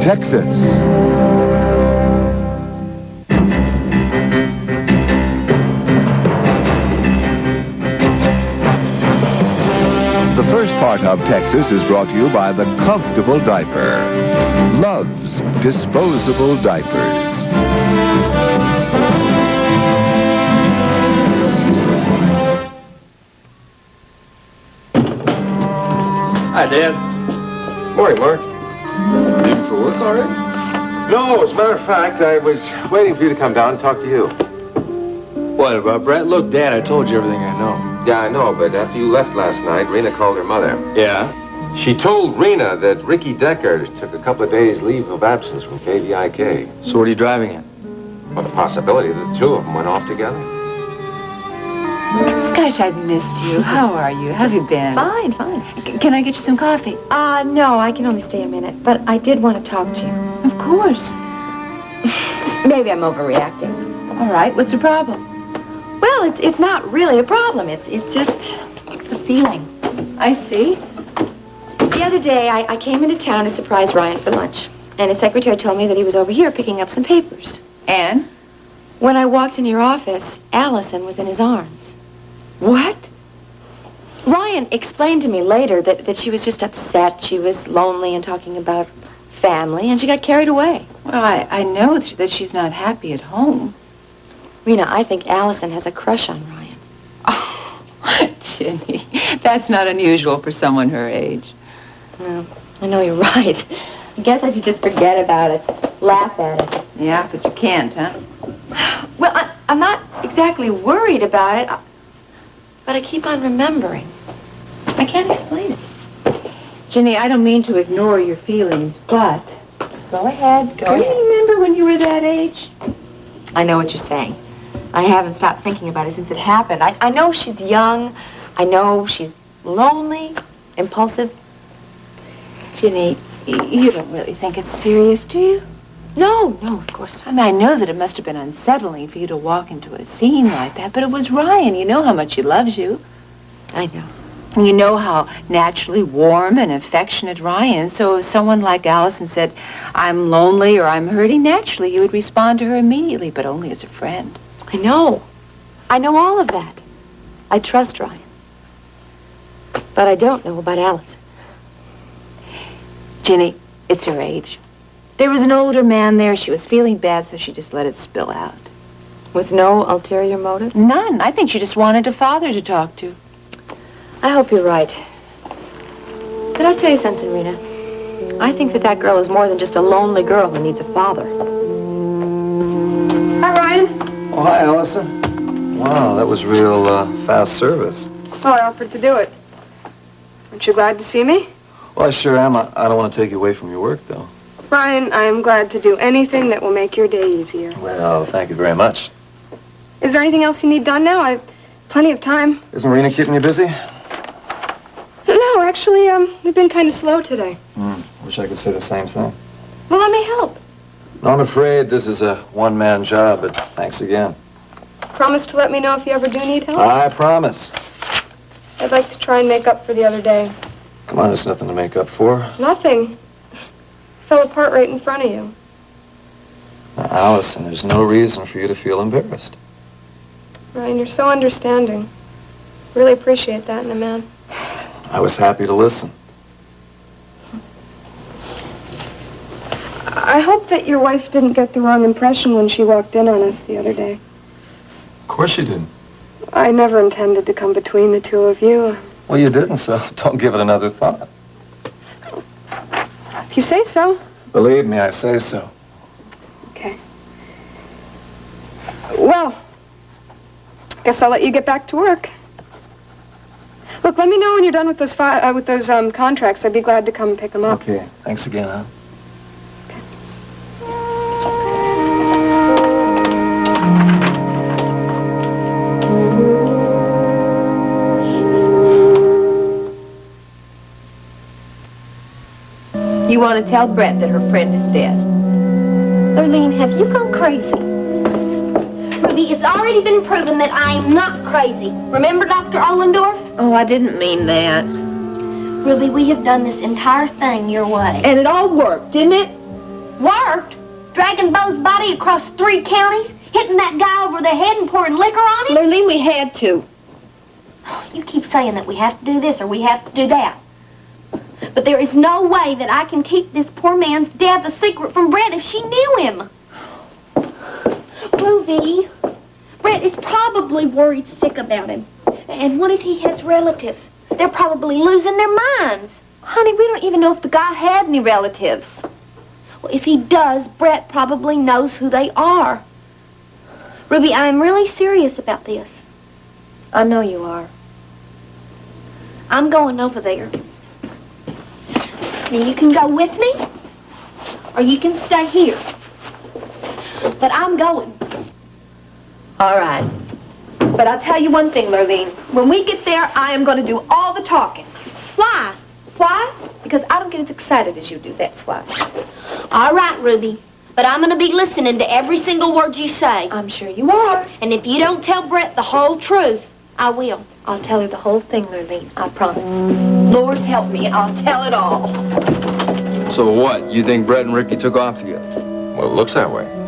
Texas. The first part of Texas is brought to you by the Comfortable Diaper. Love's disposable diapers. Hi, Dad. Morning, Mark. Leaving for work already? No, as a matter of fact, I was waiting for you to come down and talk to you. What about Brett? Look, Dad, I told you everything I know. Yeah, I know, but after you left last night, Rena called her mother. Yeah? She told Rena that Ricky Decker took a couple of days leave of absence from KVIK. So what are you driving at? Well, the possibility that the two of them went off together. Gosh, I've missed you. How are you? How have you been? Fine, fine. Can I get you some coffee? No, I can only stay a minute, but I did want to talk to you. Of course. Maybe I'm overreacting. All right, what's the problem? Well, it's not really a problem. It's just a feeling. I see. The other day, I came into town to surprise Ryan for lunch, and his secretary told me that he was over here picking up some papers. And? When I walked in your office, Allison was in his arms. What? Ryan explained to me later that she was just upset, she was lonely and talking about family, and she got carried away. Well, I know that she's not happy at home. Rena, I think Allison has a crush on Ryan. Oh, Ginny, that's not unusual for someone her age. No, I know you're right. I guess I should just forget about it, laugh at it. Yeah, but you can't, huh? Well, I'm not exactly worried about it, but I keep on remembering. I can't explain it. Ginny, I don't mean to ignore your feelings, but... Go ahead, Do you remember when you were that age? I know what you're saying. I haven't stopped thinking about it since it happened. I know she's young. I know she's lonely, impulsive. Ginny, you don't really think it's serious, do you? No, of course not. I mean, I know that it must have been unsettling for you to walk into a scene like that, but it was Ryan. You know how much he loves you. I know. And you know how naturally warm and affectionate Ryan is. So if someone like Allison said, I'm lonely or I'm hurting, naturally you would respond to her immediately, but only as a friend. I know. I know all of that. I trust Ryan. But I don't know about Allison. Ginny, it's her age. There was an older man there. She was feeling bad, so she just let it spill out. With no ulterior motive? None. I think she just wanted a father to talk to. I hope you're right. But I'll tell you something, Rena. I think that girl is more than just a lonely girl who needs a father. Hi, Ryan. Oh, hi, Allison. Wow, that was real fast service. Oh, I offered to do it. Aren't you glad to see me? Well, I sure am. I don't want to take you away from your work, though. Ryan, I am glad to do anything that will make your day easier. Well, thank you very much. Is there anything else you need done now? I've plenty of time. Isn't Rena keeping you busy? No, actually, we've been kind of slow today. Wish I could say the same thing. Well, let me help. No, I'm afraid this is a one-man job, but thanks again. Promise to let me know if you ever do need help? I promise. I'd like to try and make up for the other day. Come on, there's nothing to make up for. Nothing. Fell apart right in front of you. Now, Allison, there's no reason for you to feel embarrassed. Ryan, you're so understanding. Really appreciate that in a man. I was happy to listen. I hope that your wife didn't get the wrong impression when she walked in on us the other day. Of course you didn't. I never intended to come between the two of you. Well, you didn't, so don't give it another thought. If you say so. Believe me, I say so. Okay. Well, guess I'll let you get back to work. Look, let me know when you're done with those contracts. I'd be glad to come and pick them up. Okay. Thanks again, huh? You want to tell Brett that her friend is dead. Lurleen, have you gone crazy? Ruby, it's already been proven that I'm not crazy. Remember Dr. Ollendorf? Oh, I didn't mean that. Ruby, we have done this entire thing your way. And it all worked, didn't it? Worked? Dragging Bo's body across 3 counties, hitting that guy over the head and pouring liquor on him? Lurleen, we had to. You keep saying that we have to do this or we have to do that. But there is no way that I can keep this poor man's death a secret from Brett if she knew him. Ruby, Brett is probably worried sick about him. And what if he has relatives? They're probably losing their minds. Honey, we don't even know if the guy had any relatives. Well, if he does, Brett probably knows who they are. Ruby, I'm really serious about this. I know you are. I'm going over there. Now, you can go with me, or you can stay here. But I'm going. All right. But I'll tell you one thing, Lurleen. When we get there, I am going to do all the talking. Why? Why? Because I don't get as excited as you do, that's why. All right, Ruby. But I'm going to be listening to every single word you say. I'm sure you are. And if you don't tell Brett the whole truth, I will. I'll tell her the whole thing, Lurleen. I promise. Lord help me, I'll tell it all. So what? You think Brett and Ricky took off together? Well, it looks that way.